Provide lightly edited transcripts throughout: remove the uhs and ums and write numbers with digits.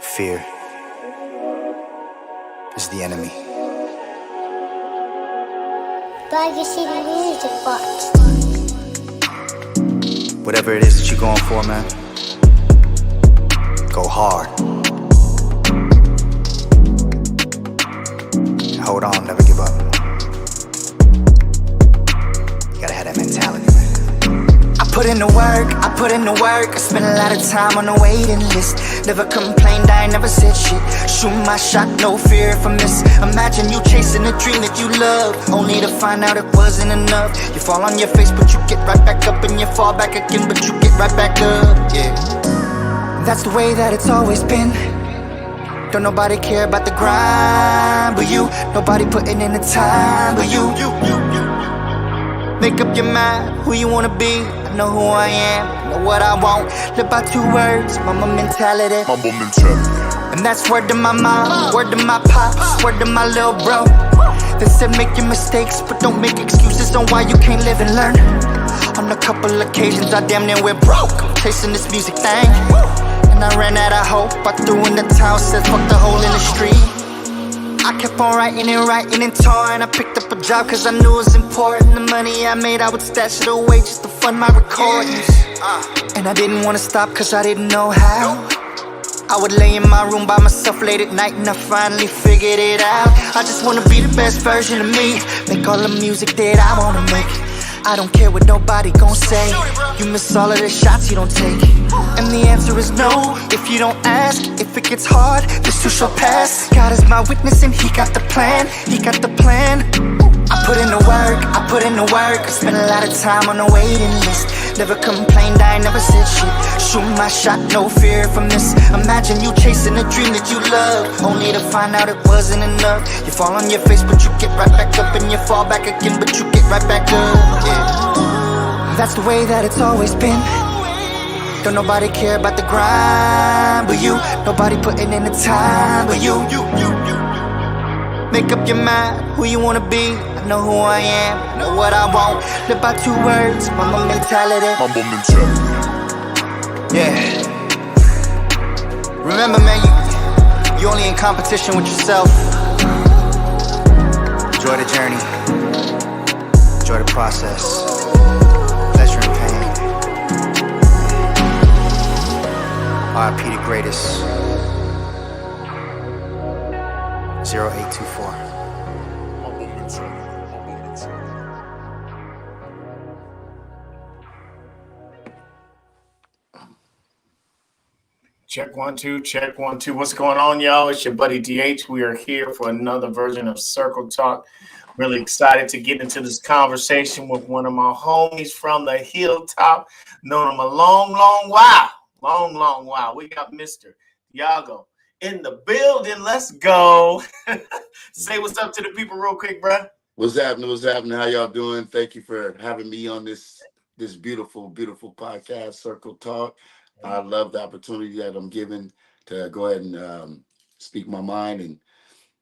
Fear is the enemy. Diago City Music Box. Whatever it is that you're going for, man, go hard. Hold on, never give up. You gotta have that mentality, man. I put in the work, I spent a lot of time on the waiting list. Never complained, I ain't never said shit. Shoot my shot, no fear if I miss. Imagine you chasing a dream that you love, only to find out it wasn't enough. You fall on your face, but you get right back up, and you fall back again, but you get right back up, yeah. That's the way that it's always been. Don't nobody care about the grind but you. Nobody putting in the time but you. Make up your mind who you wanna be. I know who I am, know what I want. Live by 2 words, mama mentality. And that's word to my mom, word to my pops, word to my little bro. They said make your mistakes, but don't make excuses on why you can't live and learn. On a couple occasions I damn near went broke, I'm chasing this music thing. And I ran out of hope, I threw in the towel, said fuck the hole in the street. I kept on writing and touring. I picked up a job cause I knew it was important. The money I made, I would stash it away just to fund my recordings. And I didn't wanna stop cause I didn't know how. I would lay in my room by myself late at night and I finally figured it out. I just wanna be the best version of me, make all the music that I wanna make. I don't care what nobody gon' say. You miss all of the shots you don't take. And the answer is no, if you don't ask. If it gets hard, this too shall pass. God is my witness and he got the plan. He got the plan. I put in the work, I spent a lot of time on the waiting list. Never complained, I ain't never said shit. Shoot my shot, no fear if I miss. Imagine you chasing a dream that you love, only to find out it wasn't enough. You fall on your face, but you get right back up, and you fall back again, but you get right back up, yeah. That's the way that it's always been. Don't nobody care about the grind but you. Nobody putting in the time but you. Make up your mind who you wanna be. I know who I am, know what I want. Live by 2 words, mama mentality. Yeah. Remember, man, you only in competition with yourself. Enjoy the journey. Enjoy the process. Pleasure and pain. R.I.P. the greatest. 0824. Check 1 2, check 1 2. What's going on, y'all? It's your buddy DH. We are here for another version of Circle Talk. Really excited to get into this conversation with one of my homies from the Hilltop. Known him a long while. Long while. We got Mr. Diago in the building. Let's go. Say what's up to the people real quick, bro. What's happening? How y'all doing? Thank you for having me on this beautiful podcast, Circle Talk. I love the opportunity that I'm given to go ahead and speak my mind and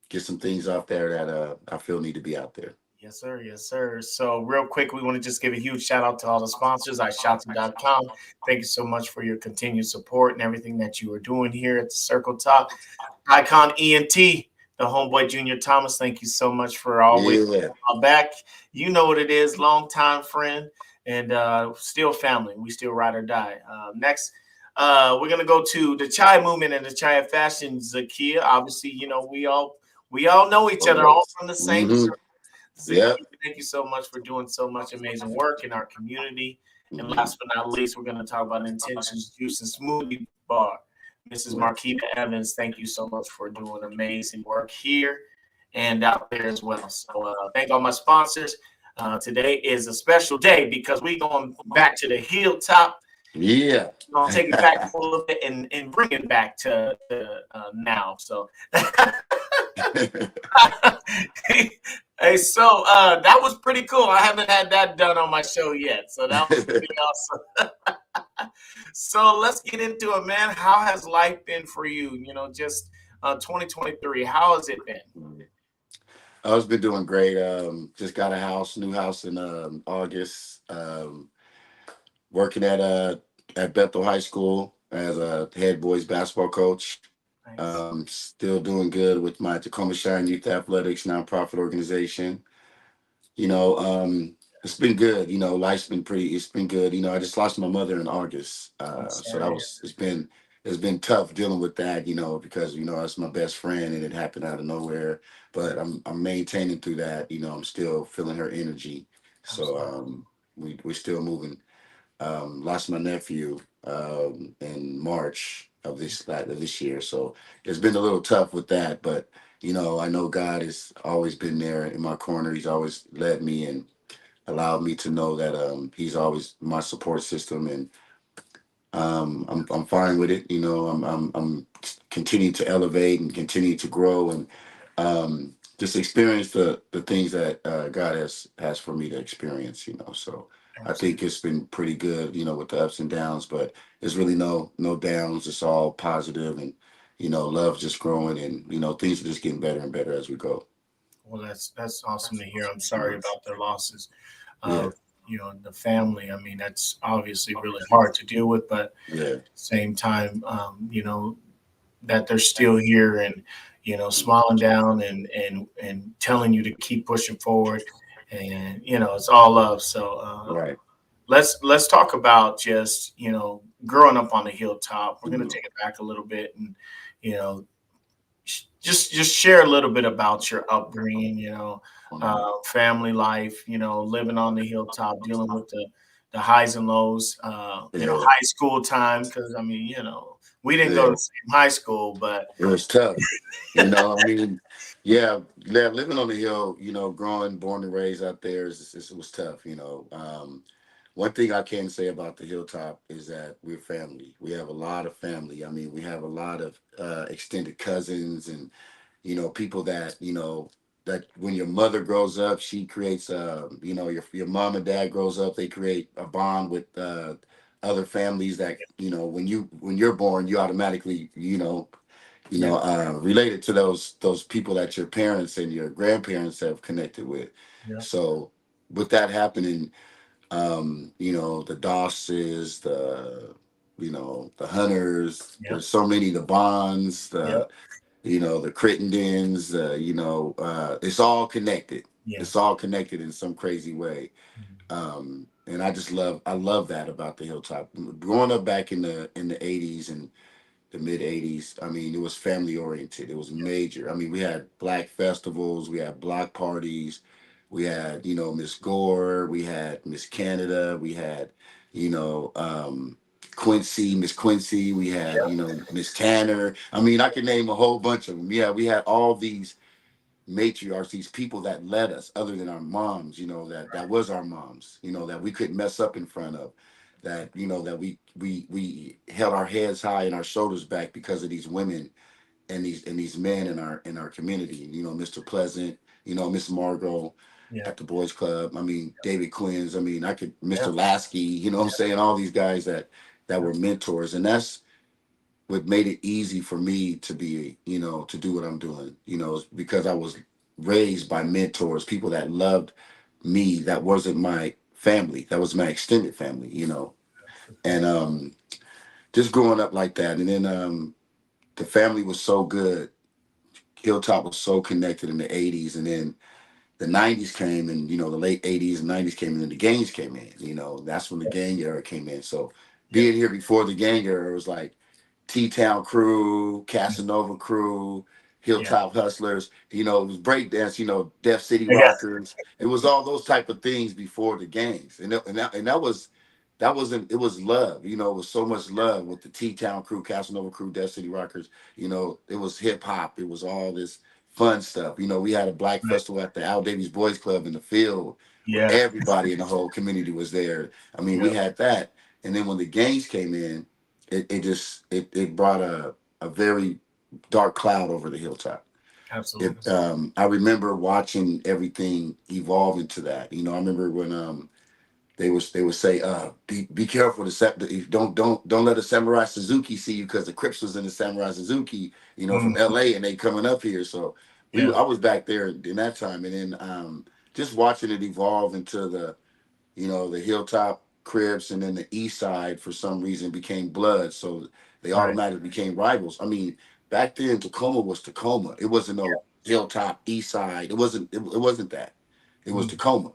get some things out there that I feel need to be out there. Yes, sir. Yes, sir. So real quick, we want to just give a huge shout out to all the sponsors, iShouty.com. Thank you so much for your continued support and everything that you are doing here at the Circle Talk. Icon ENT, the homeboy Junior Thomas, thank you so much for always back. You know what it is, long-time friend and still family. We still ride or die. Next, we're going to go to the Chayah movement and the Chayah fashion, Zakia. Obviously, you know, we all know each other, all from the same circle. Thank you so much for doing so much amazing work in our community. And last but not least, we're going to talk about Intentions Juice and Smoothie Bar. Mrs. Marquita Evans, thank you so much for doing amazing work here and out there as well. So thank all my sponsors. Today is a special day because we're going back to the Hilltop. Yeah. We're going to take it back a little bit and bring it back to now. So hey, so that was pretty cool. I haven't had that done on my show yet, so that was pretty awesome. So let's get into it, man. How has life been for you? You know, just 2023. How has it been? I've been doing great. Just got a new house in August. Working at Bethel High School as a head boys basketball coach. Nice. Still doing good with my Tacoma Shine Youth Athletics nonprofit organization. You know, it's been good. You know, life's been pretty. It's been good. You know, I just lost my mother in August, I'm so sorry that to hear. was it's been tough dealing with that. You know, because that's my best friend and it happened out of nowhere. But I'm maintaining through that. You know, I'm still feeling her energy. So Absolutely. we're still moving. Lost my nephew in March of this year, so it's been a little tough with that. But I know God has always been there in my corner. He's always led me and allowed me to know that He's always my support system, and I'm fine with it. I'm continuing to elevate and continue to grow and just experience the things that God has for me to experience. So I think Absolutely. it's been pretty good. With the ups and downs, but there's really no downs. It's all positive, and love just growing, and things are just getting better and better as we go. Well, that's awesome to hear. I'm sorry about the losses Yeah, of the family. I mean, that's obviously really hard to deal with, but yeah, same time, that they're still here and smiling down and telling you to keep pushing forward, and it's all love. So right. let's talk about just growing up on the hilltop. We're gonna Mhm. take it back a little bit and you know just share a little bit about your upbringing, Mhm. family life, living on the hilltop, dealing with the highs and lows, Yeah, high school time. Because I mean, we didn't go to yeah. the same high school, but It was tough. I mean, yeah, living on the hill, growing, born and raised out there, it was tough. One thing I can say about the hilltop is that we're family. We have a lot of family. I mean, we have a lot of extended cousins and people that that when your mother grows up, she creates your mom and dad grows up, they create a bond with other families that when you're born, you automatically yeah, related to those people that your parents and your grandparents have connected with. yeah, So with that happening, the Dosses, the Hunters, yeah, there's so many, the Bonds, yeah, the Crittendens, it's all connected. yeah, It's all connected in some crazy way. And I love that about the hilltop. Growing up back in the 80s and the mid 80s, I mean, it was family oriented. It was major. I mean, we had black festivals, we had block parties, we had, Miss Gore, we had Miss Canada, we had, you know, um, Miss Quincy, we had, yeah, Miss Tanner. I mean, I could name a whole bunch of them. Yeah, we had all these matriarchs, these people that led us, other than our moms, that was our moms, that we couldn't mess up in front of, that that we held our heads high and our shoulders back because of these women and these men in our community. Mr. Pleasant, Miss Margot yeah, at the Boys Club. I mean, David Quinn's. I mean, I could yeah, Mr. Lasky. What I'm saying, all these guys that yeah, were mentors, and that's what made it easy for me to be, to do what I'm doing, is because I was raised by mentors, people that loved me, that wasn't my family, that was my extended family, and just growing up like that. And then the family was so good. Hilltop was so connected in the 80s. And then the 90s came, and the late 80s and 90s came in, and the gangs came in. That's when the gang era came in. So yeah, being here before the gang era was like T-Town Crew, Casanova Crew, yeah, Hilltop Hustlers. It was breakdance. Def City yeah, Rockers. It was all those type of things before the gangs, and that wasn't. It was love. It was so much love with the T-Town Crew, Casanova Crew, Def City Rockers. It was hip hop. It was all this fun stuff. We had a black right, festival at the Al Davies Boys Club in the field where yeah, everybody in the whole community was there. I mean, we yeah, had that. And then when the gangs came in, it brought a very dark cloud over the hilltop. absolutely, I remember watching everything evolve into that. I remember when they would say, be careful, don't let a Samurai Suzuki see you, because the Crips was in the Samurai Suzuki, from mm, LA, and they coming up here. So Yeah. I was back there in that time, and then just watching it evolve into the Hilltop Crips, and then the East Side for some reason became Blood, so they Right. automatically became rivals. I mean, back then Tacoma was Tacoma. It wasn't Yeah. no Hilltop East Side. It wasn't that. It was Mm, Tacoma.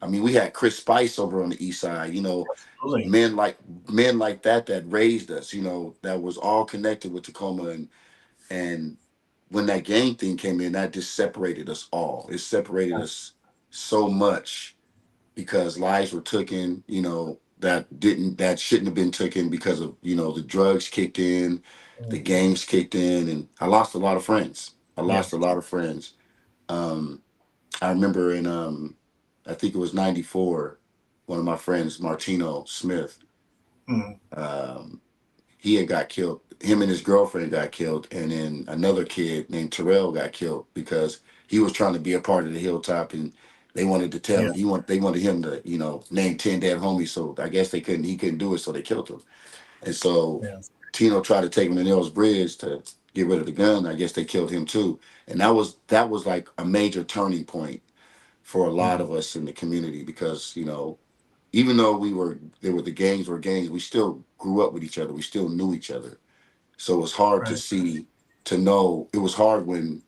I mean, we had Chris Spice over on the East Side. absolutely. Men like that raised us. That was all connected with Tacoma, and when that gang thing came in, that just separated us all. It separated us so much because lives were taken, that shouldn't have been taken because of, the drugs kicked in, the Mm, gangs kicked in, and I lost a lot of friends. I yeah. lost a lot of friends. Um, I remember in I think it was '94, one of my friends, Martino Smith, Mm, um, he had got killed. Him and his girlfriend got killed, and then another kid named Terrell got killed because he was trying to be a part of the Hilltop, and they wanted to tell yeah. him they wanted him to name 10 dead homies. So I guess he couldn't do it, so they killed him. And so Yeah. Tino tried to take him to Nels Bridge to get rid of the gun. I guess they killed him too, and that was like a major turning point for a lot Mm, of us in the community because even though the gangs were gangs, we still grew up with each other. We still knew each other. So it was hard right. to know. It was hard when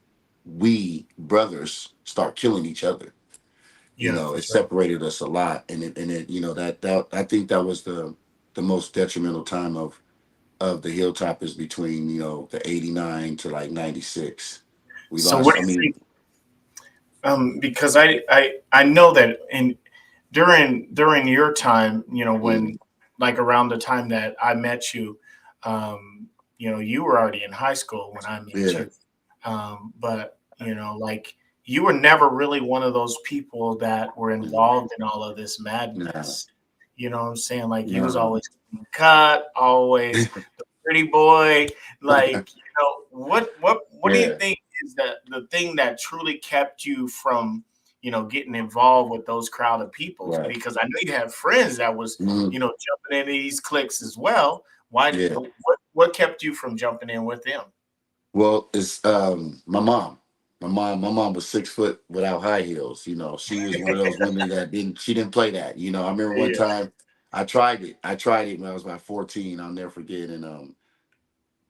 we brothers start killing each other. Yeah, for It sure. separated us a lot, and that I think that was the most detrimental time of the Hilltop is between the '89 to like '96. We So what lost. do I you mean, think? Because I know that during your time, mm, when like around the time that I met you, you were already in high school when I met yeah, you. But like you were never really one of those people that were mm, involved in all of this nah, madness. You know what I'm saying? Like you was no, always cut, always the pretty boy. Like, what do you yeah, think is the thing that truly kept you from, getting involved with those crowd of people? right, Because I know you have friends that was, mm, jumping into these cliques as well. Why yeah. what kept you from jumping in with them? Well, it's my mom. My mom was 6 foot without high heels. She was one of those women that she didn't play that. I remember one Yeah, time I tried it. I tried it when I was about 14. I'll never forget. And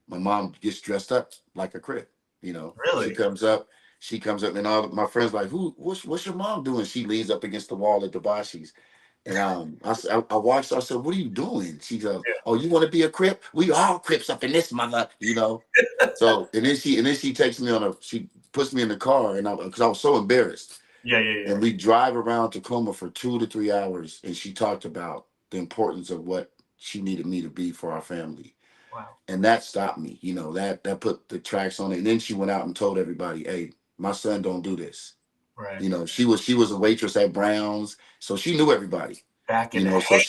my mom gets dressed up like a crip. She really? comes up, and all my friends like, what's your mom doing? She leans up against the wall at the Bashi's. And I watched her. I said, "What are you doing?" She goes, Yeah, "Oh, you want to be a Crip? We all Crips up in this mother." So and then she takes me she puts me in the car, and because I was so embarrassed, yeah, yeah, yeah. and we drive around Tacoma for 2 to 3 hours, and she talked about the importance of what she needed me to be for our family, Wow. and that stopped me. That put the tracks on it, and then she went out and told everybody, "Hey, my son don't do this." Right. She was a waitress at Brown's, so she knew everybody. Back in the So heyday.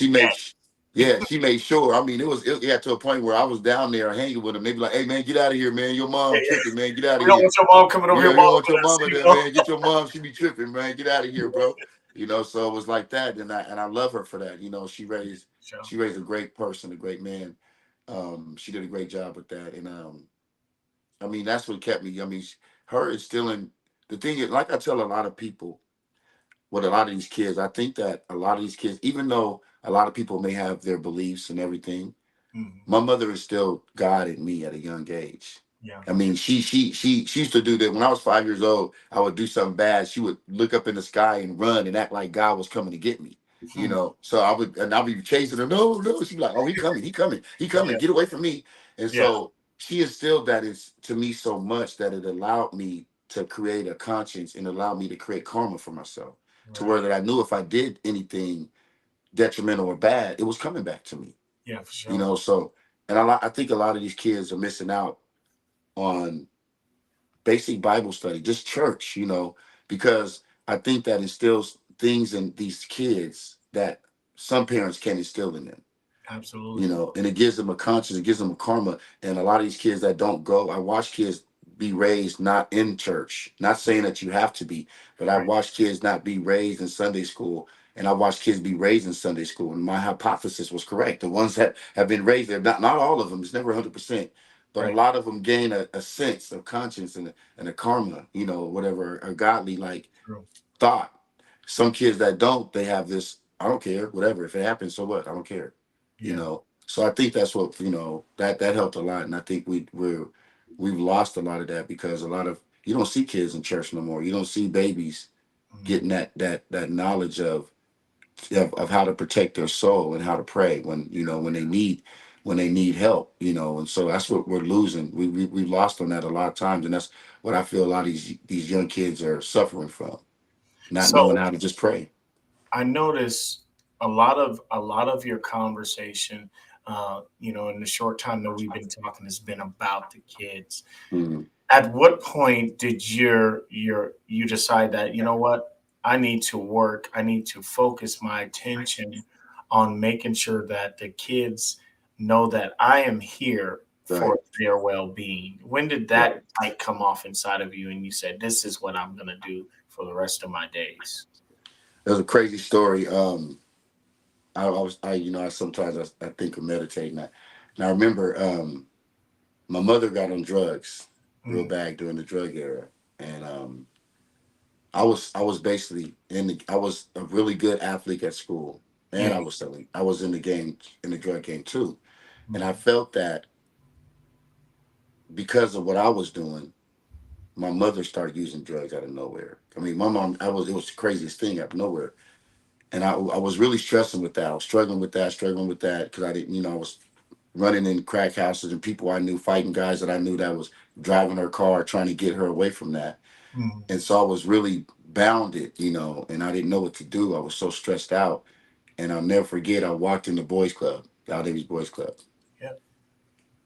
she made sure. I mean, it got to a point where I was down there hanging with them. They be like, "Hey man, get out of here, man. Your Yeah, mom yeah. tripping, man. Get out of We don't here. want your mom coming over Yeah, here we don't balling want with your us, mama there, man. Get your mom. She be tripping, man. Get out of here, bro." So it was like that, and I love her for that. Sure. She raised a great person, a great man. She did a great job with that, and I mean, that's what kept me. I mean, her instilling the thing is, like I tell a lot of people with a lot of these kids, I think that a lot of these kids, even though a lot of people may have their beliefs and everything, Mhm. my mother instilled God in me at a young age. Yeah. I mean, she used to do that when I was 5 years old. I would do something bad. She would look up in the sky and run and act like God was coming to get me. Hmm. So I'll be chasing her. No, no. She'd be like, "Oh, he coming, he coming, he coming. Yeah. Get away from me." And Yeah. so she instilled that is to me so much that it allowed me to create a conscience and allowed me to create karma for myself, to where Right. that I knew if I did anything detrimental or bad, it was coming back to me. Yeah, for sure. So, and I think a lot of these kids are missing out on basic Bible study, just church, because I think that instills things in these kids that some parents can't instill in them, Absolutely. and it gives them a conscience, it gives them a karma. And a lot of these kids that don't go, I watch kids be raised not in church, not saying that you have to be, but I Right. watch kids not be raised in Sunday school. And I watched kids be raised in Sunday school. And my hypothesis was correct. The ones that have been raised there, not all of them, it's never 100%, but a lot of them gain a sense of conscience and a karma, whatever, a godly like True. thought. Some kids that don't, they have this, I don't care, whatever. If it happens, so what? I don't care. Yeah. So I think that's what, that helped a lot. And I think we've lost a lot of that because a lot of, you don't see kids in church no more. You don't see babies getting that knowledge of how to protect their soul and how to pray when they need help, and so that's what we're losing. We've lost on that a lot of times, and that's what I feel a lot of these young kids are suffering from, not knowing So how to just pray. I notice a lot of your conversation, in the short time that we've been talking, has been about the kids. Mhm. At what point did you decide that, what, I need to work, I need to focus my attention on making sure that the kids know that I am here Right, for their well-being? When did right. that light come off inside of you and you said, this is what I'm going to do for the rest of my days? There's a crazy story. I was, I sometimes I think of meditating that. And I remember my mother got on drugs real Mm, bad during the drug era, and I was basically I was a really good athlete at school, and yeah. I was in the game, in the drug game too, and I Mm, felt that because of what I was doing, my mother started using drugs out of nowhere. I mean, my mom, it was the craziest thing out of nowhere. And I was really stressing with that. I was struggling with that because I didn't, I was running in crack houses and people I knew, fighting guys that I knew that was driving her car, trying to get her away from that. mm, And so I was really bounded, and I didn't know what to do. I was so stressed out. And I'll never forget, I walked in the boys club, Al Davies Boys Club. yeah.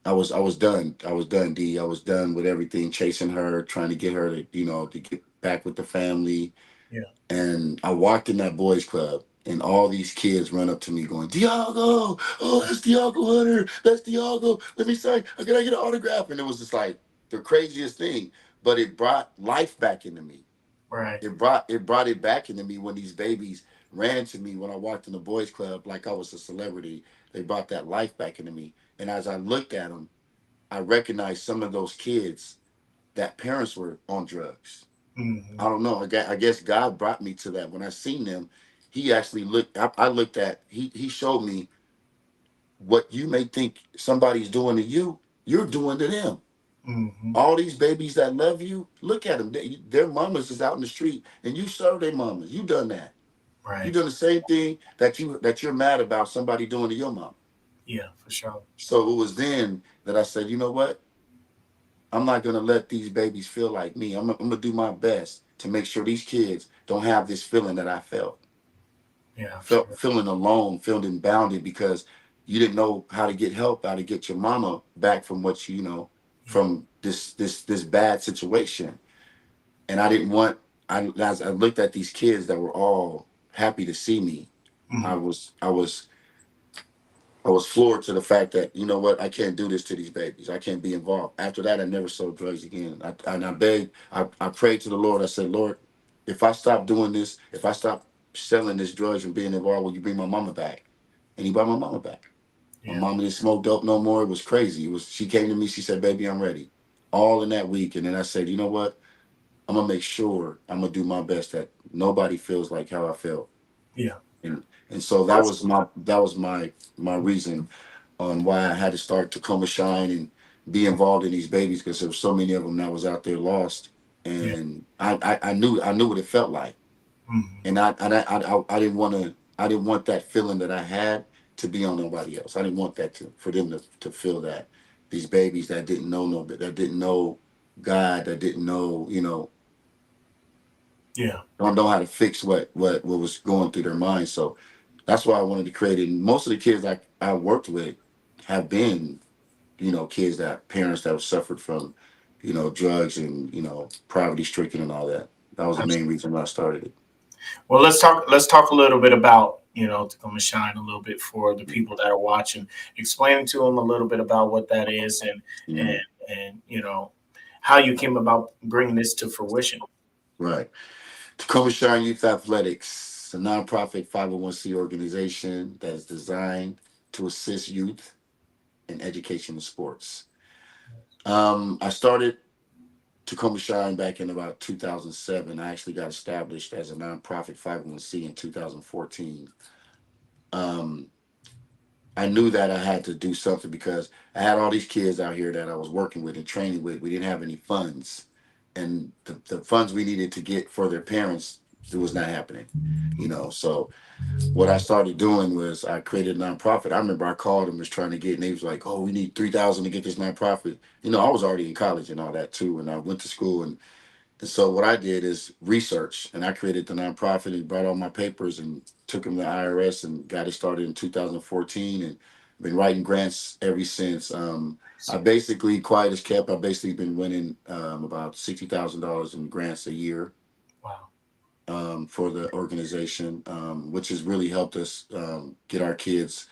I was done. I was done, D. I was done with everything, chasing her, trying to get her to, to get back with the family. Yeah. And I walked in that boys club, and all these kids run up to me going, Diago, oh, that's Diago Hunter. That's Diago. Let me sign. Can I get an autograph? And it was just like the craziest thing. But it brought life back into me. Right. It brought it back into me when these babies ran to me when I walked in the boys club like I was a celebrity. They brought that life back into me. And as I looked at them, I recognized some of those kids that parents were on drugs. I Hmm. don't know. I guess God brought me to that. When I seen them, he actually looked. I looked at. He showed me what you may think somebody's doing to you. You're doing to them. Hmm. All these babies that love you, look at them. Their mamas is out in the street, and you serve their mamas. You done that. You Right. done the same thing that you're mad about somebody doing to your mom. Yeah, for sure. So it was then that I said, you know what? I'm not gonna let these babies feel like me. I'm gonna do my best to make sure these kids don't have this feeling that I Yeah, felt sure. feeling alone, feeling bounded because you didn't know how to get help, how to get your mama back from what Yeah. from this bad situation. And I didn't want. As I looked at these kids that were all happy to see me, I Hmm. was I was I was floored to the fact that, you know what, I can't do this to these babies. I can't be involved. After that, I never sold drugs again. And I begged, I prayed to the Lord. I said, Lord, if I stop doing this, if I stop selling this drugs and being involved, will you bring my mama back? And he brought my mama back. My Yeah. mama didn't smoke dope no more. It was crazy. She came to me, she said, baby, I'm ready. All in that week. And then I said, you know what? I'm gonna make sure I'm gonna do my best that nobody feels like how I felt. Yeah. And so Well, that was my reason on why I had to start Tacoma Shine and be involved in these babies because there were so many of them that was out there lost, yeah. and I knew what it felt like, Hmm. and I didn't want that feeling that I had to be on nobody else. I didn't want that for them to feel that these babies that didn't know that didn't know God, that didn't know, Yeah. don't know how to fix what was going through their minds. So that's why I wanted to create it. And most of the kids I worked with have been, kids that parents that have suffered from, drugs and, poverty stricken and all that. That was the main Absolutely. reason why I started it. Well, let's talk a little bit about, Tacoma Shine a little bit for the people that are watching. Explain to them a little bit about what that is and Mhm. and how you came about bringing this to fruition. Right. Tacoma Shine Youth Athletics, a nonprofit 501c organization that is designed to assist youth in education and sports. I started Tacoma Shine back in about 2007. I actually got established as a nonprofit 501c in 2014. Um, I knew that I had to do something because I had all these kids out here that I was working with and training with. We didn't have any funds, and the funds we needed to get for their parents, it was not happening. So what I started doing was I created a nonprofit. I remember I called them, was trying to get, and they was like, "Oh, we need 3,000 to get this nonprofit." I was already in college and all that too, and I went to school, and so what I did is research, and I created the nonprofit and brought all my papers and took them to IRS and got it started in 2014, and been writing grants ever since. I basically, quiet as kept, I've basically been winning about $60,000 in grants a year Wow. for the organization, which has really helped us get our kids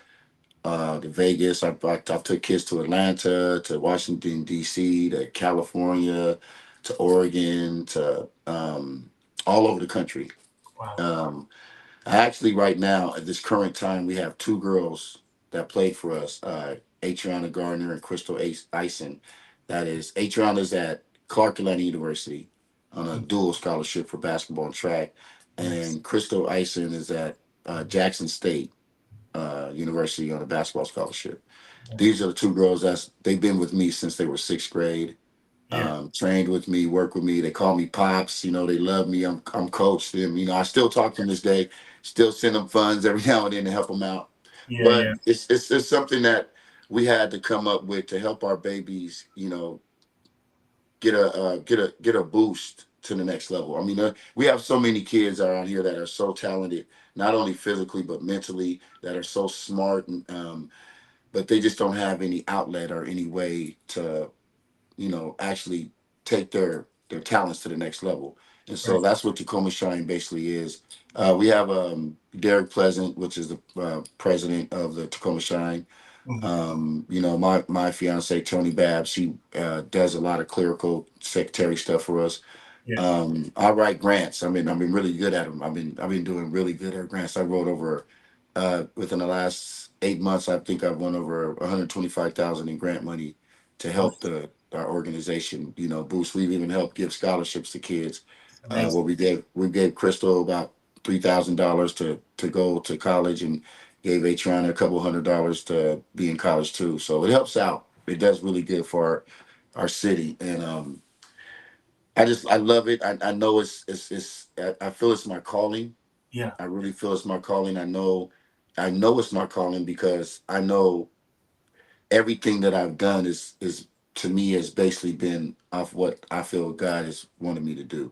to Vegas. I took kids to Atlanta, to Washington D.C., to California, to Oregon, to all over the country. Wow. Um, I actually right now at this current time we have two girls that played for us, Adriana Gardner and Crystal Ison. That is, Adriana's at Clark Atlanta University on a dual scholarship for basketball and track, Nice. and Crystal Ison is at Jackson State University on a basketball scholarship. These are the two girls they've been with me since they were sixth grade. Yeah. Trained with me, worked with me. They call me pops. They love me. I'm coached them. I still talk to them this day. Still send them funds every now and then to help them out. Yeah. But Yeah. it's something that we had to come up with to help our babies. Get a boost to the next level. I mean, we have so many kids around here that are so talented, not only physically but mentally, that are so smart, and but they just don't have any outlet or any way to actually take their talents to the next level. And so Right. that's what Tacoma Shine basically is. We have Derek Pleasant, which is the president of the Tacoma Shine. Mhm. My fiance Tony Babb, she does a lot of clerical secretary stuff for us. Yeah. I write grants. I've been really good at them. I've been doing really good at grants. I wrote over within the last 8 months. I think I've won over 125,000 in grant money to help our organization. Boost. We've even helped give scholarships to kids. Amazing. Where we gave Crystal about $3,000 to go to college, and gave Atron a couple $100 to be in college too. So it helps out. It does really good for our city, and I love it. I know I feel it's my calling. Yeah. I really feel it's my calling. I know it's my calling because I know everything that I've done is to me has basically been off what I feel God has wanted me to do.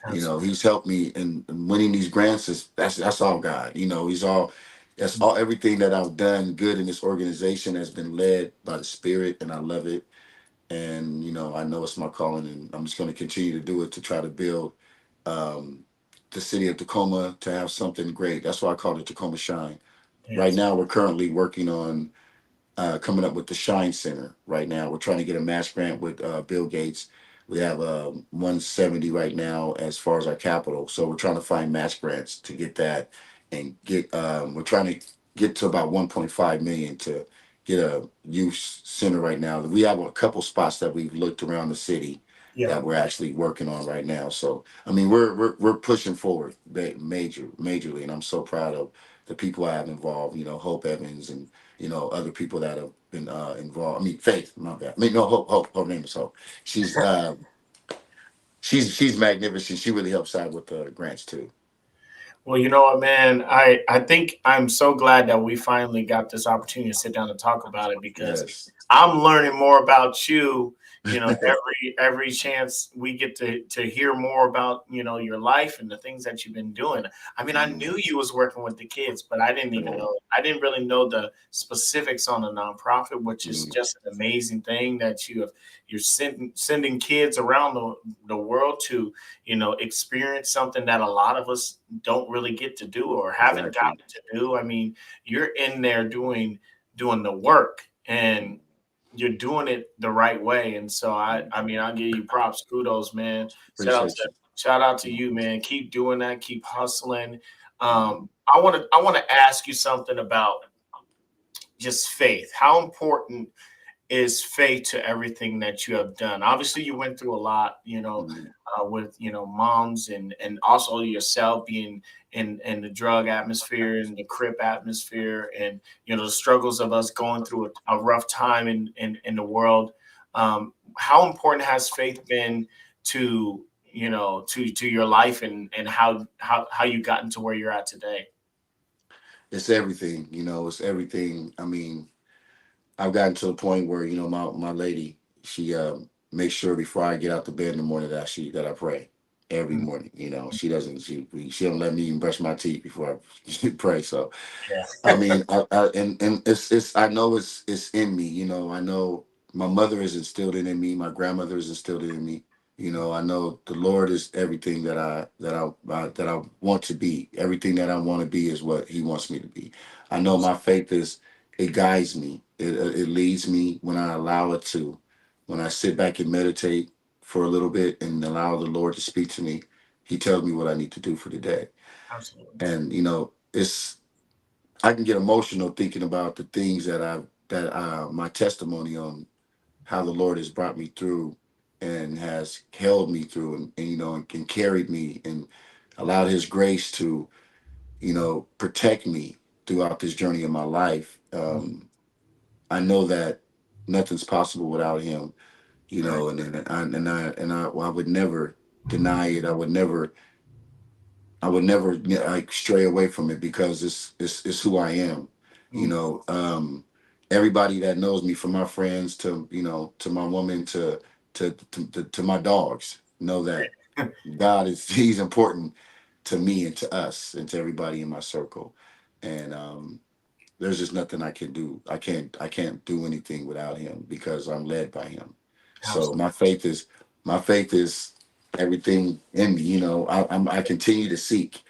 Absolutely. He's helped me in winning these grants. That's all God. He's all that's all everything that I've done good in this organization has been led by the Spirit, and I love it. And I know it's my calling, and I'm just going to continue to do it to try to build um, the city of Tacoma to have something great. That's why I call it Tacoma Shine. Right Yes. now, we're currently working on coming up with the Shine Center. Right now, we're trying to get a match grant with Bill Gates. We have 170 right now as far as our capital, so we're trying to find match grants to get that, and get. We're trying to get to about 1.5 million to get a youth center right now. We have a couple spots that we've looked around the city Yeah. that we're actually working on right now. So I mean, we're pushing forward majorly, and I'm so proud of the people I have involved. Hope Evans and other people that have been involved. I mean, Faith, my bad. I mean, no, Hope. Her name is Hope. She's she's magnificent. She really helps out with the grants too. Well, you know what, man? I think I'm so glad that we finally got this opportunity to sit down and talk about it because Yes. I'm learning more about you. Every chance we get to hear more about your life and the things that you've been doing. I mean, I knew you was working with the kids, but I didn't even know. I didn't really know the specifics on a nonprofit, which is Mm, just an amazing thing that you're sending kids around the world to experience something that a lot of us don't really get to do or haven't exactly. gotten to do. I mean, you're in there doing the work, and you're doing it the right way. And so I mean, I'll give you props, kudos, man. Shout out Appreciate to you. shout out to you, man. Keep doing that, keep hustling. I want to ask you something about just faith. How important is faith to everything that you have done? Obviously, you went through a lot, Mhm. with moms and also yourself being in the drug atmosphere and the crip atmosphere, and the struggles of us going through a rough time in the world. How important has faith been to to your life, and how you gotten to where you're at today? It's everything, it's everything. I mean, I've gotten to the point where, my lady, she makes sure before I get out the bed in the morning that I pray every Mm, morning. She don't let me even brush my teeth before I pray. So I yeah. mean, and it's I know it's in me. I know my mother has instilled it in me. My grandmother has instilled it in me. I know the Lord is everything that I want to be. Everything that I want to be is what He wants me to be. I know my faith is it guides me. It leads me when I allow it to. When I sit back and meditate for a little bit and allow the Lord to speak to me, He tells me what I need to do for the day. Absolutely. And it's I can get emotional thinking about the things my testimony on how the Lord has brought me through and has held me through, and carried me and allowed His grace to protect me throughout this journey of my life. I know that nothing's possible without Him, Right. I would never deny it. I would never like stray away from it because it's who I am. You Mm. know, everybody that knows me, from my friends to to my woman to my dogs, know that God is He's important to me and to us and to everybody in my circle. And there's just nothing I can do. I can't do anything without Him because I'm led by Him. So Absolutely. my faith is everything in me. I continue to seek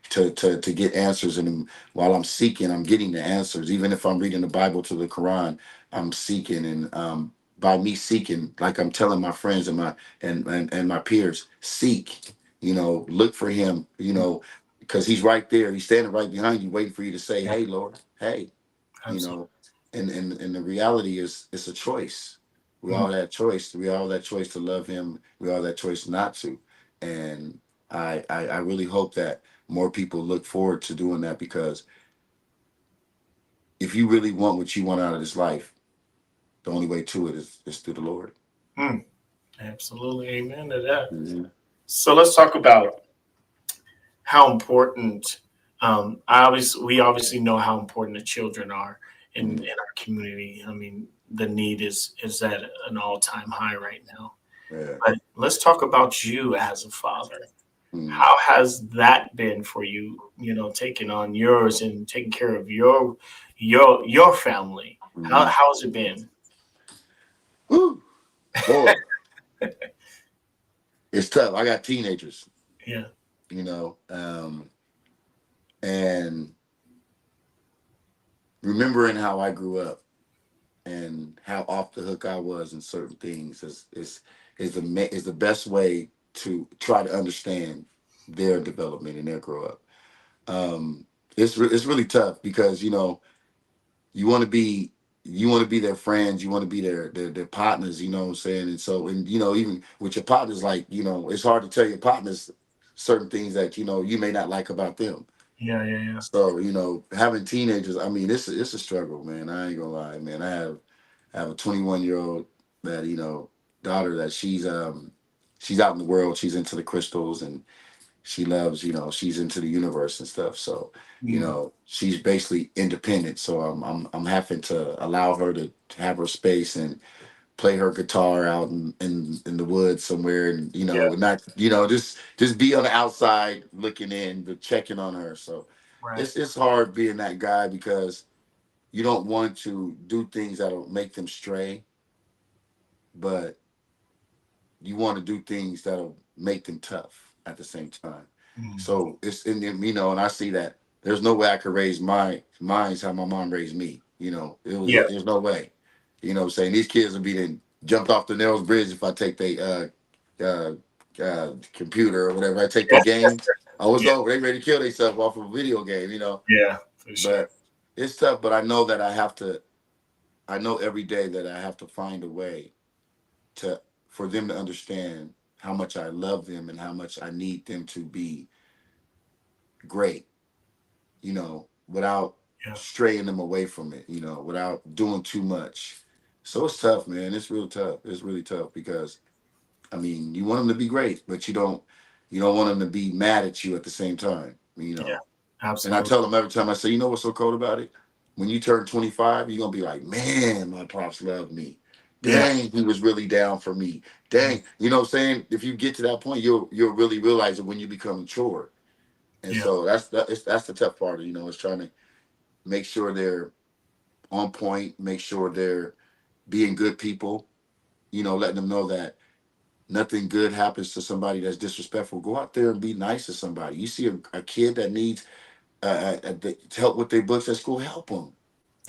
to get answers, and while I'm seeking, I'm getting the answers. Even if I'm reading the Bible to the Quran, I'm seeking, and by me seeking, like I'm telling my friends and my peers, seek. Look for Him. Because He's right there. He's standing right behind you, waiting for you to say, Yeah. "Hey, Lord, hey." you Absolutely. know and the reality is it's a choice. We Mm. all had choice. We all that choice to love Him. We all that choice not to. And I really hope that more people look forward to doing that, because if you really want what you want out of this life, the only way to it is through the Lord. Mm. Absolutely. Amen to that. Mhm. So let's talk about how important. We obviously know how important the children are in Mhm. our community. I mean, the need is at an all time high right now. Yeah. But let's talk about you as a father. Mhm. How has that been for you? Taking on yours and taking care of your family. How Mhm. how's it been? Woo, boy, it's tough. I got teenagers, Yeah. you know, um, and remembering how I grew up and how off the hook I was in certain things is the best way to try to understand their development and their grow up. It's really tough because you want to be you want to be their friends, you want to be their partners. You know what I'm saying? And so, and even with your partners, like it's hard to tell your partners certain things that you may not like about them. Yeah. Yeah. Yeah. So having teenagers, I mean, it's a struggle, man. I ain't gonna lie, man. I have a 21-year-old that daughter that she's out in the world. She's into the crystals, and she loves she's into the universe and stuff. So Mm. she's basically independent. So I'm having to allow her to have her space and play her guitar out in the woods somewhere, and Yeah. and not just be on the outside looking in but checking on her. So Right. it's hard being that guy because you don't want to do things that'll make them stray, but you want to do things that'll make them tough at the same time. Mm. So it's in them, and I see that there's no way I could raise mine's how my mom raised me. Yeah. There's no way. What I'm saying, these kids will be then jumped off the Narrows Bridge if I take computer or whatever. I take their Yeah. game. I was Yeah. over. They ready to kill themselves off of a video game. Yeah. For sure. But it's tough. But I know that I have to I know every day that I have to find a way to for them to understand how much I love them and how much I need them to be great, without Yeah. straying them away from it, without doing too much. So it's tough, man. It's real tough. It's really tough because I mean, you want them to be great, but you don't want them to be mad at you at the same time, Yeah. And I Absolutely. tell them every time I say, you know what's so cold about it? When you turn 25, you're gonna be like, man, my pops loved me. Yeah. Dang, he was really down for me. Mhm. Dang, you know what I'm saying? If you get to that point, you'll really realize it when you become mature. And Yeah. so that's the tough part, is trying to make sure they're on point, make sure they're being good people, letting them know that nothing good happens to somebody that's disrespectful. Go out there and be nice to somebody. You see a kid that needs help with their books at school, help them.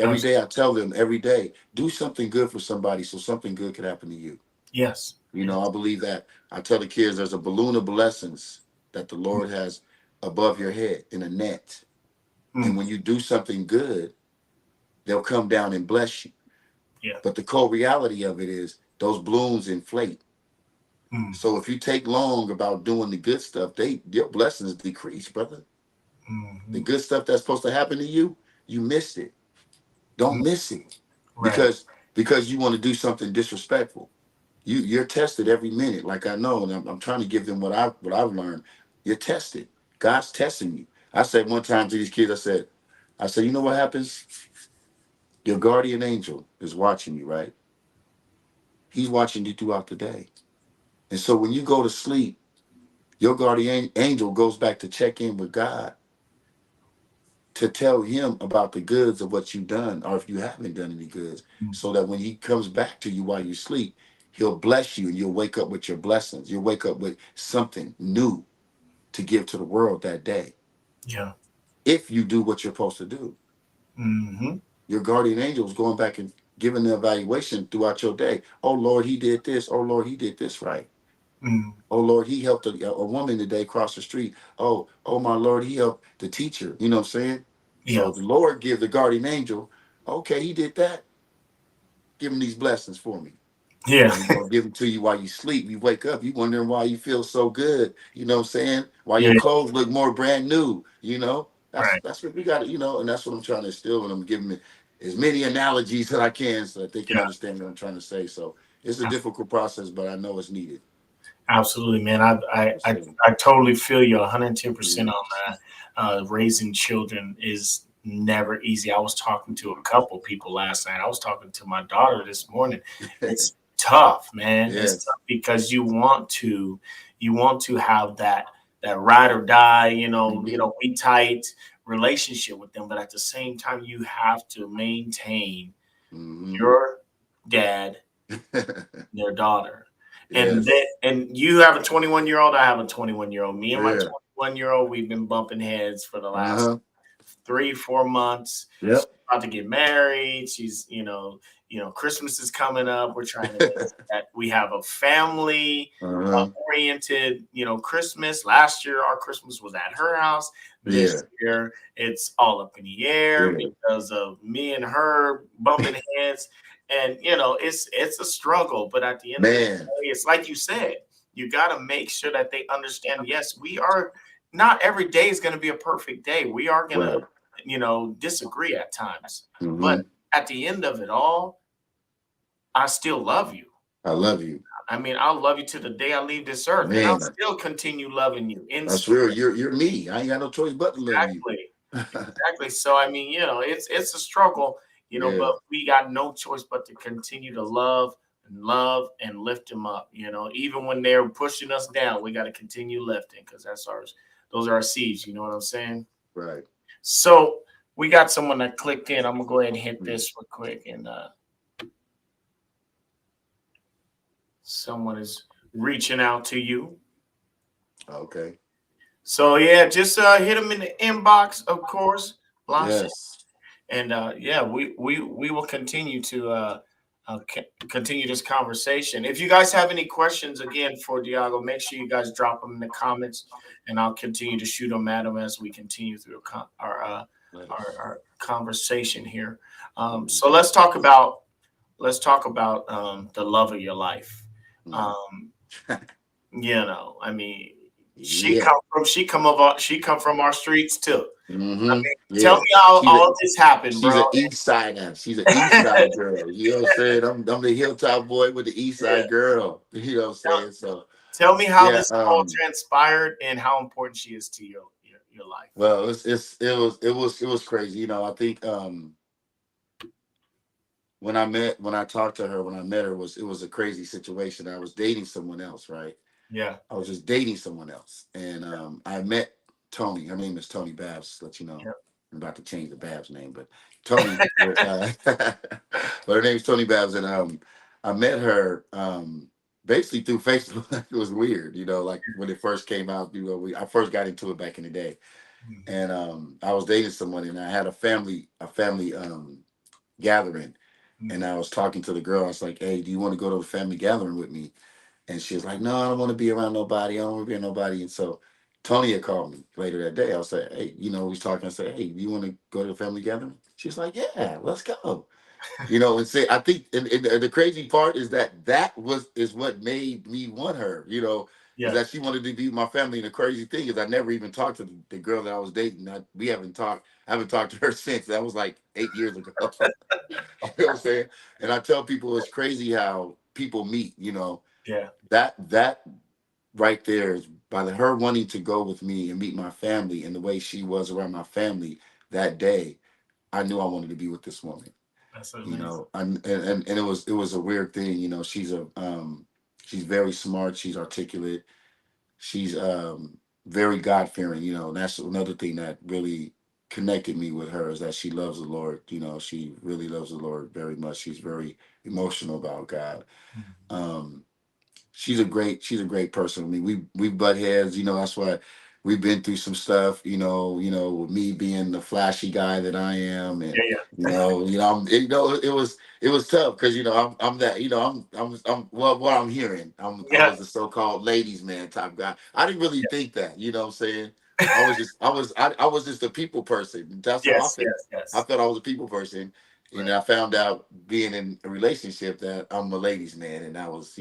Every day Absolutely. I tell them, every day, do something good for somebody so something good could happen to you. Yes. Yes. I believe that. I tell the kids there's a balloon of blessings that the Lord has above your head in a net. And Mm. when you do something good, they'll come down and bless you. Yeah. But the cold reality of it is those balloons inflate. Mm. So if you take long about doing the good stuff, your blessings decrease, brother. The Mm. good stuff that's supposed to happen to you, you missed it. Don't Mm. miss it Right. because you want to do something disrespectful. You're tested every minute, like I know, and I'm trying to give them what I've learned. You're tested. God's testing you. I said one time to these kids, I said, you know what happens? Your guardian angel is watching you, right? He's watching you throughout the day. And so when you go to sleep, your guardian angel goes back to check in with God to tell him about the goods of what you've done, or if you haven't done any goods, Mm. so that when he comes back to you while you sleep, he'll bless you and you'll wake up with your blessings. You'll wake up with something new to give to the world that day. Yeah. If you do what you're supposed to do, Mm-hmm. your guardian angel is going back and giving the evaluation throughout your day. Oh Lord, he did this. Oh Lord, he did this right. Mm. Oh Lord, he helped a woman today cross the street. Oh my Lord, he helped the teacher. You know what I'm saying? Yeah. So the Lord give the guardian angel, okay, he did that. Give him these blessings for me. Yeah. And he's gonna give them to you while you sleep. You wake up, you wondering why you feel so good. You know what I'm saying? Why your Yeah. clothes look more brand new. That's Right. that's what we got. And that's what I'm trying to instill in them, giving them as many analogies that I can so that they can Yeah. understand what I'm trying to say. So it's a difficult process, but I know it's needed. Absolutely, man. I I Yes, I, sir. I totally feel you 110% Mhm. on that. Raising children is never easy. I was talking to a couple people last night. I was talking to my daughter this morning. It's tough, man. It's Yes. tough because you want to have that ride or die, Mhm. we tight relationship with them, but at the same time, you have to maintain Mhm. your dad, their daughter. And Yes. you have a 21-year-old, I have a 21-year-old. Me and my Yeah. 21-year-old, we've been bumping heads for the last Uh-huh. 3-4 months. She's Yep. about to get married. She's, Christmas is coming up. We're trying to make that we have a family Uh-huh. oriented, Christmas. Last year, our Christmas was at her house. This Yeah. year, it's all up in the air Yeah. because of me and her bumping heads. And it's a struggle, but at the end of the day, Man. it's like you said, you got to make sure that they understand. Yes, we are not every day is going to be a perfect day. We are going to Right. disagree at times. But Hmm. at the end of it all, I still love you. I love you. I mean, I'll love you to the day I leave this earth, and I'll Man. still continue loving you in That's spirit. real. You're me. I ain't got no choice but to love you. Exactly. Exactly. So I mean, it's a struggle, Yeah. but we got no choice but to continue to love and lift them up. Even when they're pushing us down, we got to continue lifting because that's ours. Those are our seeds. You know what I'm saying? Right. So we got someone that clicked in. I'm gonna go ahead and hit Mm. this real quick, and someone is reaching out to you. Okay. So yeah, just hit them in the inbox, of course. Blanche. Yes. And yeah, we will continue to continue this conversation. If you guys have any questions again for Diago, make sure you guys drop them in the comments, and I'll continue to shoot them at him as we continue through our Yes. conversation here. Mhm. So let's talk about let's talk about the love of your life. Mm. Um, you know, I mean, Yeah. she come from our streets too. I Hmm. mean, tell Yeah. me how She's a all this happened, she's bro. an East Side now. She's an East Side girl. You know what I'm saying? I'm the Hilltop boy with the East Yeah. Side girl. You know what I'm Tell, saying? So tell me how yeah. this all transpired and how important she is to your life. Well, it was crazy. I think when I talked to her, when I met her, it was a crazy situation. I was dating someone else, right? Yeah. I was just dating someone else, and I met Tony. Her name is Tony Babs. To let you know, Yeah. I'm about to change the Babs name, but Tony. But her name's Tony Babs, and I met her basically through Facebook. It was weird, like when it first came out. I first got into it back in the day, Mhm. and I was dating someone, and I had a family gathering, and Mhm. I was talking to the girl. I was like, "Hey, do you want to go to the family gathering with me?" And she was like, "No, I don't want to be around nobody. I don't want to be around nobody." And so Tony had called me later that day. I was like, "Hey, we was talking." I said, "Hey, do you want to go to the family gathering?" She was like, "Yeah, let's go." And say, I think, and the crazy part is that is what made me want her. Is Yeah. that she wanted to be with my family. And the crazy thing is, I never even talked to the girl that I was dating. We haven't talked. I haven't talked to her since. That was like 8 years ago. You know what I'm saying? And I tell people it's crazy how people meet. Yeah. That right there is by her wanting to go with me and meet my family, and the way she was around my family that day, I knew I wanted to be with this woman. That's amazing. And it was a weird thing. She's very smart. She's articulate. She's very God fearing. And that's another thing that really connected me with her, is that she loves the Lord. She really loves the Lord very much. She's very emotional about God. Mhm. Um, she's a great person. I mean, we butt heads. That's why we've been through some stuff. With me being the flashy guy that I am, and Yeah. Yeah. it was tough because I'm that. Well, what I'm hearing, I Yeah. was the so-called ladies man type guy. I didn't really think that. You know what I'm saying? I was just a people person. That's how I Yes. felt. Yes. I Yes. felt I was a people person. And Right. I found out being in a relationship that I'm a ladies man, and that was,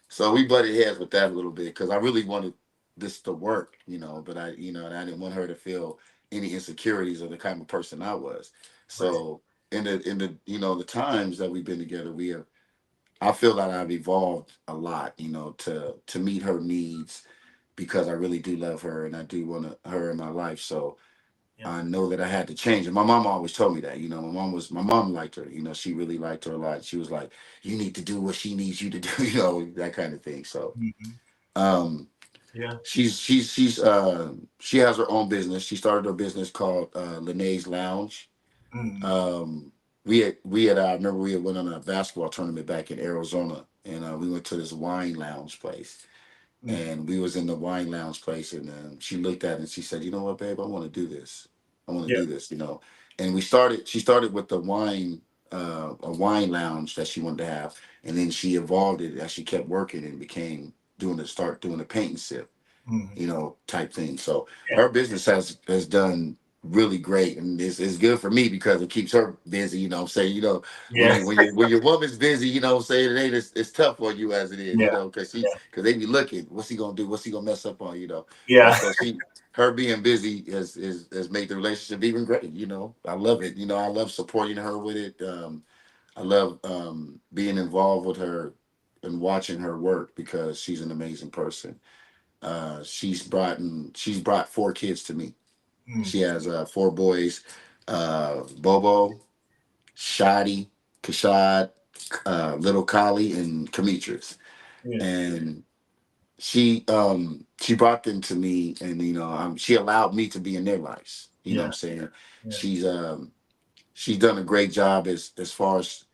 so we butted heads with that a little bit because I really wanted this to work, but and I didn't want her to feel any insecurities of the kind of person I was. Right. So in the the times that we've been together, I feel that I've evolved a lot, to meet her needs, because I really do love her and I do want her in my life. So Yeah. I know that I had to change. And my mom always told me that. My mom liked her. She really liked her a lot. She was like, "You need to do what she needs you to do," that kind of thing. So Mhm. um Yeah. she has her own business. She started her business called Lene's Lounge. Mhm. Um we had I remember we had went on a basketball tournament back in Arizona, and we went to this wine lounge place, Mhm. and we was in the wine lounge place, and she looked at it and she said, "You know what, babe, I want to do this. I want to Yeah. do this." And she started with a wine lounge that she wanted to have, and then she evolved it as she kept working and became start doing the paint and sip, Mhm. type thing. So Yeah. her business has done really great, and it's good for me because it keeps her busy. I'm saying, when Yeah. your woman's busy, I'm saying, it ain't it's tough for you as it is, Yeah. because they be looking, what's he gonna do? What's he gonna mess up on? And Yeah. so her being busy has made the relationship even great. I love it. I love supporting her with it. I love being involved with her and watching her work because she's an amazing person. She's brought 4 kids to me. Mhm. She has 4 boys: Bobo, Shadi, Kashad, little Kali, and Demetrius. Yeah. And she brought them to me, and she allowed me to be in their lives. You know what Yeah. I'm saying? Yeah. She's done a great job as far as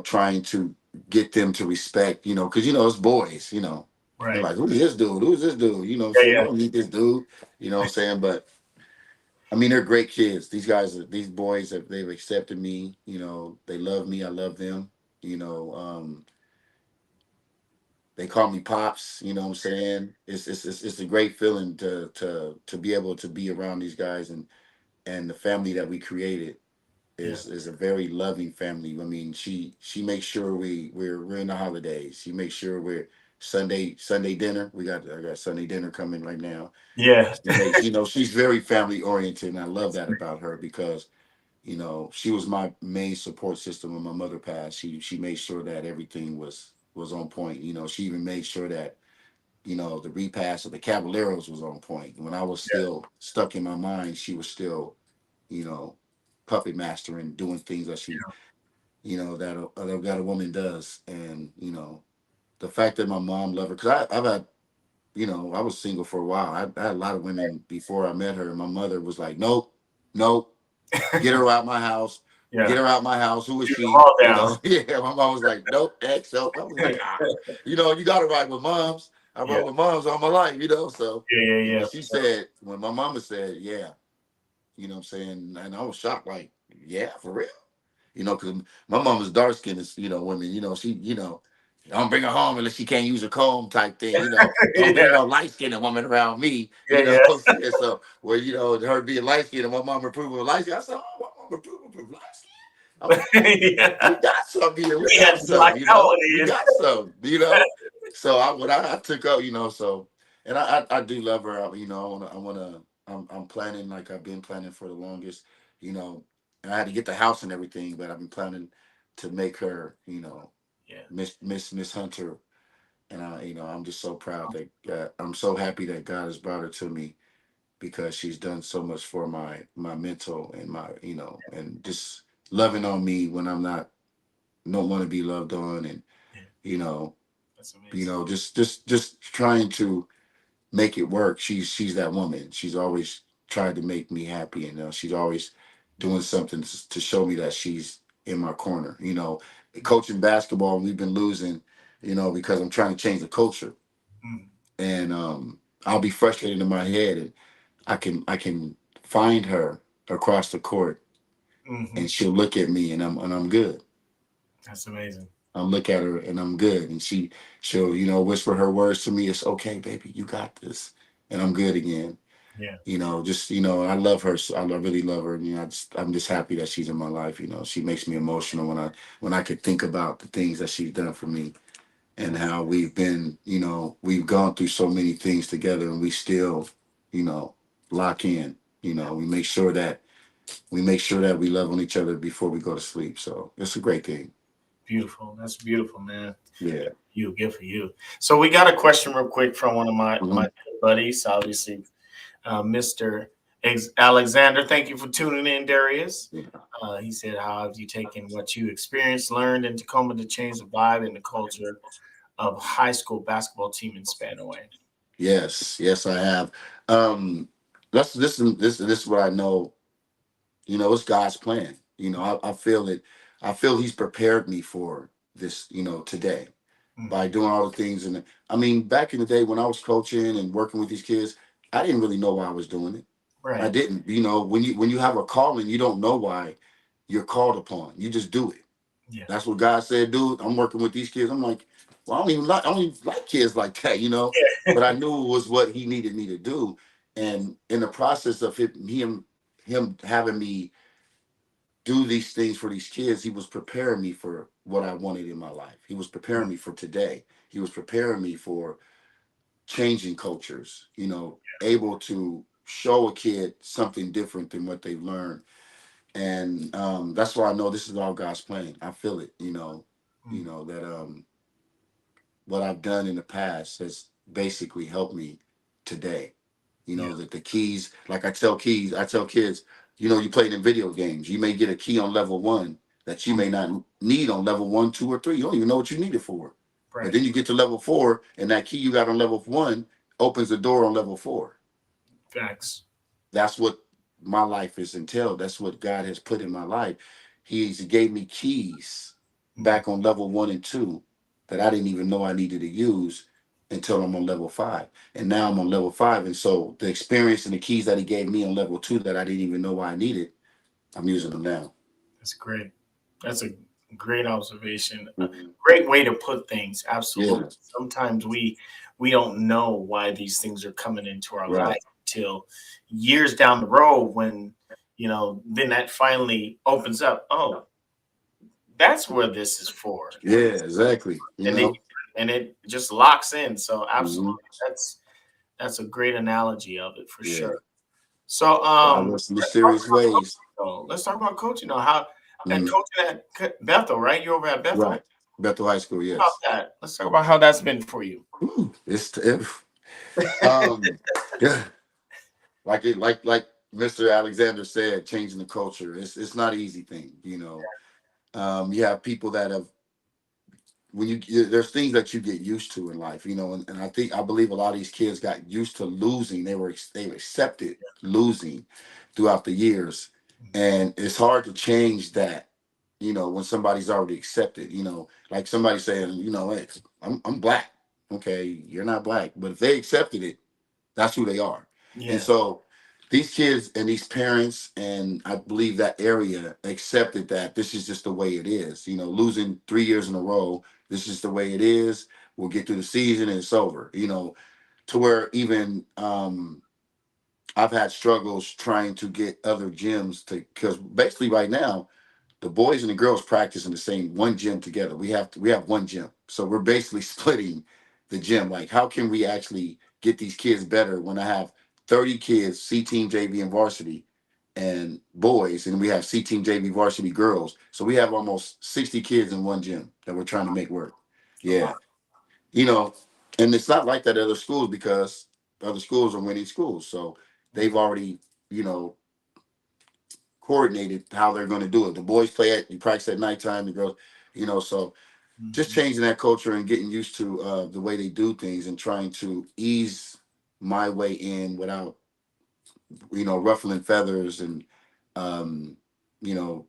trying to get them to respect, because it's boys, they're Right. like, "Who's this dude? Who's this dude?" You know what I'm Yeah. saying? You Yeah. don't need this dude. You know what I'm saying? But I mean, they're great kids. These boys, they've accepted me. They love me. I love them. You know, um, they call me pops. You know what I'm saying? It's a great feeling to be able to be around these guys and the family that we created. is a very loving family. I mean, she makes sure we're in the holidays. She makes sure we're Sunday dinner. I got Sunday dinner coming right now. Yeah. She makes, she's very family oriented, and I love that about her because she was my main support system when my mother passed. She made sure that everything was on point. She even made sure that the repast of the Caballeros was on point. When I was still stuck in my mind, she was still you know puppet mastering, doing things that that a woman does. And the fact that my mom loved her, because I've had, I was single for a while. I had a lot of women before I met her, and my mother was like, nope, nope, get her out my house. Get Yeah. her out my house. Who is Shoot them she? all down. Yeah. My mom was like, nope, X. Nope. I was like, you got to ride with moms. I Yeah. rode with moms all my life, So, Yeah. she said, when my mama said, yeah, what I'm saying? And I was shocked, like, yeah, for real. Because my mom was dark skinned, women, she, don't bring her home unless she can't use a comb type thing, don't Yeah. bring no light skinned woman around me, Yeah. what I'm saying? So, well, her being light skinned and my mom approving of light skin, I said, oh, my mom approving of light skin. I'm like, we Yeah. got something here. We We had got to be like, something, how it we is. got something, So I took up, so, and I do love her. I'm planning, like I've been planning for the longest, and I had to get the house and everything, but I've been planning to make her, Yeah. Miss Hunter. And I'm just so proud that I'm so happy that God has brought her to me because she's done so much for my mental and my, and just loving on me when I'm not don't want to be loved on. And Yeah. you know That's amazing. just trying to make it work. She's that woman. She's always tried to make me happy, and she's always doing something to show me that she's in my corner. Coaching basketball, and we've been losing, because I'm trying to change the culture, Mm. and I'll be frustrated in my head, and I can find her across the court, Hmm. and she'll look at me, and I'm good. That's amazing. I'll look at her and I'm good. And she'll, whisper her words to me. It's okay, baby, you got this. And I'm good again. Yeah. I love her. So I really love her. And, I'm just happy that she's in my life. She makes me emotional when I could think about the things that she's done for me and how we've gone through so many things together and we still, lock in. We make sure that we love on each other before we go to sleep. So it's a great thing. Beautiful. That's beautiful, man. Yeah. You, good for you. So we got a question real quick from one of my Mhm. buddies, obviously, Mr. Alexander. Thank you for tuning in, Darius. Yeah. He said, how have you taken what you experienced, learned in Tacoma to change the vibe and the culture of high school basketball team in Spanaway? Yes, I have. Um, this is what I know. It's God's plan. I feel it. I feel He's prepared me for this. Today Mm. by doing all the things. And I mean, back in the day when I was coaching and working with these kids, I didn't really know why I was doing it. I Right. didn't. When you have a calling, you don't know why you're called upon. You just do it. Yeah. That's what God said, dude. I'm working with these kids. I'm like, well, I don't even like kids like that. But I knew it was what He needed me to do. And in the process of him having me do these things for these kids, He was preparing me for what I wanted in my life. He was preparing me for today. He was preparing me for changing cultures, able to show a kid something different than what they've learned. And that's why I know this is all God's plan. I feel it, Mm. that what I've done in the past has basically helped me today. Yeah. That the keys, like I tell kids, you played in video games. You may get a key on level 1 that you Mm. may not need on level 1, 2, or 3. You don't even know what you need it for. But Right. then you get to level 4, and that key you got on level 1 opens the door on level 4. Facts. That's what my life is entailed. That's what God has put in my life. He gave me keys Mm. back on level 1 and 2 that I didn't even know I needed to use until I'm on level 5. And now I'm on level 5. And so the experience and the keys that He gave me on level 2 that I didn't even know I needed, I'm using them now. That's great. That's a great observation. A Mhm. great way to put things. Absolutely. Yeah. Sometimes we don't know why these things are coming into our life Right. until years down the road when then that finally opens up. Oh, that's what this is for. Yeah, exactly. And it just locks in. So absolutely, Mhm. that's a great analogy of it for Yeah. sure. So I was mysterious ways. let's talk about coaching. How and Mhm. coaching at Bethel, right? You're over at Bethel. Right. Bethel High School, How about yes. that? Let's talk about how that's been for you. Ooh, um yeah, like Mr. Alexander said, changing the culture. It's not an easy thing, You have people that have there's things that you get used to in life, and I believe a lot of these kids got used to losing. They accepted losing throughout the years, and it's hard to change that. When somebody's already accepted, like somebody saying, hey, I'm black. Okay, you're not black, but if they accepted it, that's who they are. And Yeah. so these kids and these parents, and I believe that area accepted that this is just the way it is. Losing 3 years in a row, this is the way it is. We'll get through the season and it's over. To where even I've had struggles trying to get other gyms because basically right now the boys and the girls practice in the same one gym together. We have one gym, so we're basically splitting the gym. Like, how can we actually get these kids better when I have 30 kids, C team, JV, and varsity, and boys, and we have C team, JV, varsity, girls. So we have almost 60 kids in one gym that we're trying to make work. A Yeah, lot. you know, and it's not like that at other schools because other schools are winning schools, so they've already, you know, coordinated how they're going to do it. The boys you practice at nighttime, the girls, so just Mhm. changing that culture and getting used to the way they do things and trying to ease my way in without, ruffling feathers and, um, you know,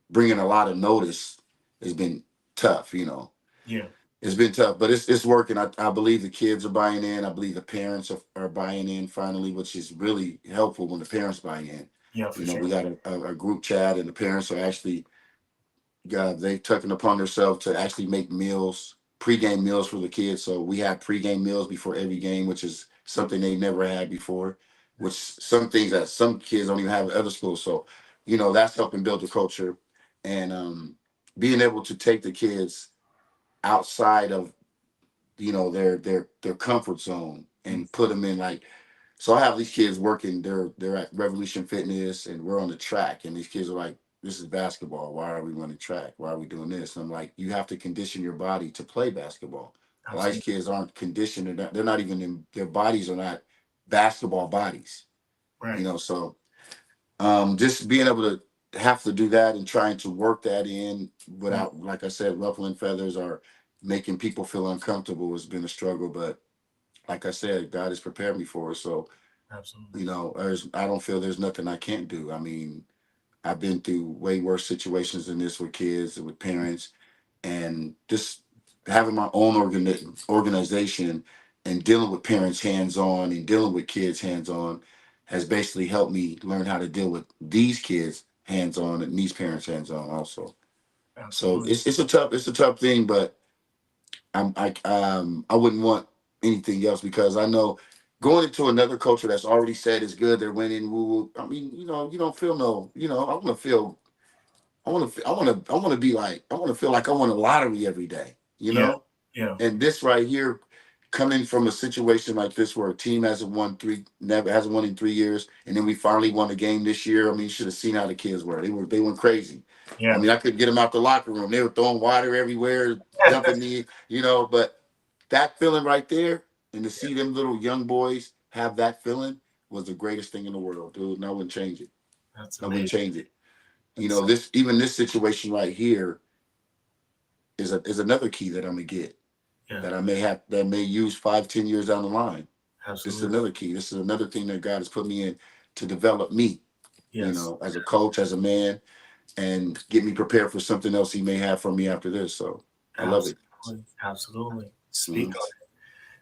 bringing a lot of notice has been tough, Yeah. It's been tough, but it's working. I believe the kids are buying in. I believe the parents are buying in finally, which is really helpful when the parents buy in. Yeah, for We sure. got a group chat, and the parents are actually they've taken upon themselves to actually make meals, pregame meals for the kids. So we have pregame meals before every game, which is something they never had before. Which some things that some kids don't even have at other schools. So, that's helping build the culture, and being able to take the kids outside of their comfort zone Mm. and put them in like. So I have these kids working. They're at Revolution Fitness, and we're on the track. And these kids are like, "This is basketball. Why are we running track? Why are we doing this?" And I'm like, "You have to condition your body to play basketball. A lot of these Absolutely. kids aren't conditioned. They're not even in their bodies are not basketball bodies. Right. So just being able to have to do that and trying to work that in Mm. without, like I said, ruffling feathers or making people feel uncomfortable has been a struggle. But like I said, God has prepared me for it. So Absolutely. I don't feel there's nothing I can't do. I mean, I've been through way worse situations than this with kids and with parents, and just having my own organization and dealing with parents hands on and dealing with kids hands on has basically helped me learn how to deal with these kids hands on and these parents hands on also. So Absolutely. it's a tough thing, but I wouldn't want anything else because I know going into another culture that's already said is good, they're winning. Woo woo. I mean, you don't feel no. I want to feel. I want to be like. I want to feel like I won a lottery every day. Yeah. Yeah. And this right here, coming from a situation like this where a team never hasn't won in 3 years, and then we finally won a game this year. I mean, you should have seen how the kids were. They went crazy. I Yeah. mean, I couldn't get them out the locker room. They were throwing water everywhere, jumping me, But that feeling right there, and to see them little young boys have that feeling was the greatest thing in the world, dude. And I wouldn't change it. That's I wouldn't amazing. change it. That's This situation right here is another key that I'm gonna get yeah. that may use 5, 10 years down the line. This is Absolutely. another key. This is another thing that God has put me in to develop me, Yes. as a coach, as a man, and get me prepared for something else He may have for me after this. So I love it. Absolutely. Absolutely. Speak Mhm. on it.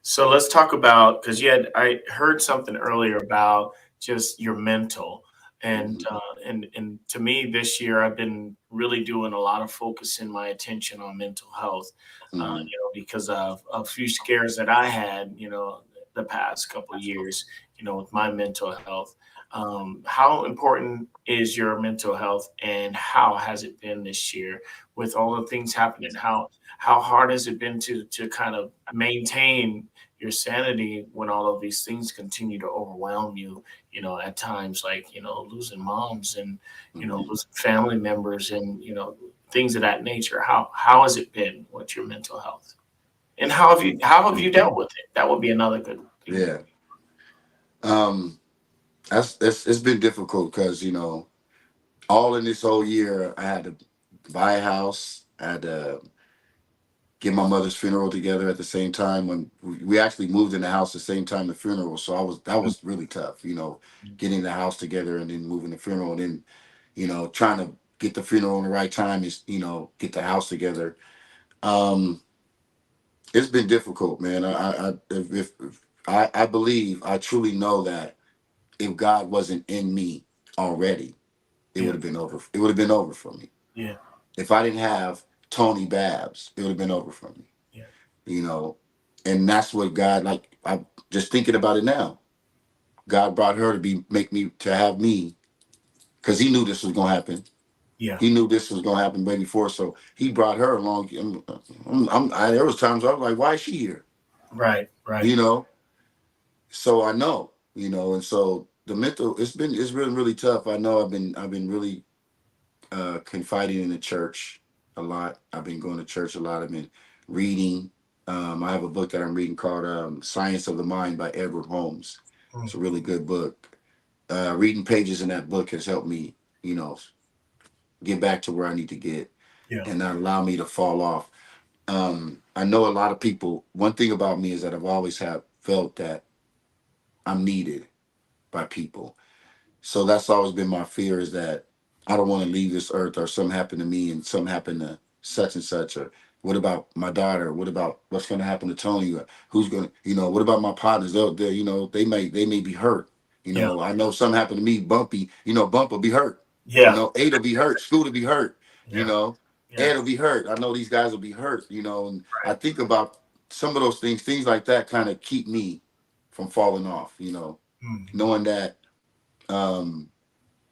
So let's talk about because I heard something earlier about just your mental and Mhm. and to me this year I've been really doing a lot of focusing my attention on mental health, Mhm. because of a few scares that I had, the past couple of years, with my mental health. How important is your mental health, and how has it been this year with all the things happening? How hard has it been to kind of maintain your sanity when all of these things continue to overwhelm you? You know, at times, like, you know, losing moms and, you know, Mhm. losing family members and, you know, things of that nature. How has it been with your mental health, and how have you dealt with it? That would be another good thing. Yeah. Um, it's been difficult because, all in this whole year, I had to buy a house. I had to get my mother's funeral together at the same time when we actually moved in the house the same time the funeral. So that was really tough, getting the house together and then moving the funeral and then, trying to get the funeral on the right time is, get the house together. Um, it's been difficult, man. I believe, I truly know that if God wasn't in me already, it would Yeah, have been over. It would have been over for me. yeah, If I didn't have Tony Babs, it would have been over for me. yeah, You know, and that's what God, like, I'm just thinking about it now. God brought her to have me because He knew this was gonna happen. yeah. He knew this was gonna happen way before, so He brought her along. There was times I was like, why is she here? Right, You right. know, so I know, and so it's been really tough. I know I've been really confiding in the church a lot. I've been going to church a lot. I've been reading. I have a book that I'm reading called Science of the Mind by Edward Holmes. Mm, It's a really good book. Reading pages in that book has helped me, you know, get back to where I need to get yeah, and not allow me to fall off. I know a lot of people. One thing about me is that I've always have felt that I'm needed by people. So that's always been my fear is that I don't want to leave this earth or something happen to me and something happen to such and such. Or what about my daughter? What about what's going to happen to Tony? Or who's going to, what about my partners? They may be hurt. yeah, I know something happened to me, Bumpy, Bump will be hurt. yeah, Ada will be hurt. Scoot will be hurt. You yeah, know, yeah. Ed will be hurt. I know these guys will be hurt, and I Right. think about some of those things like that kind of keep me from falling off, Mm, knowing that um,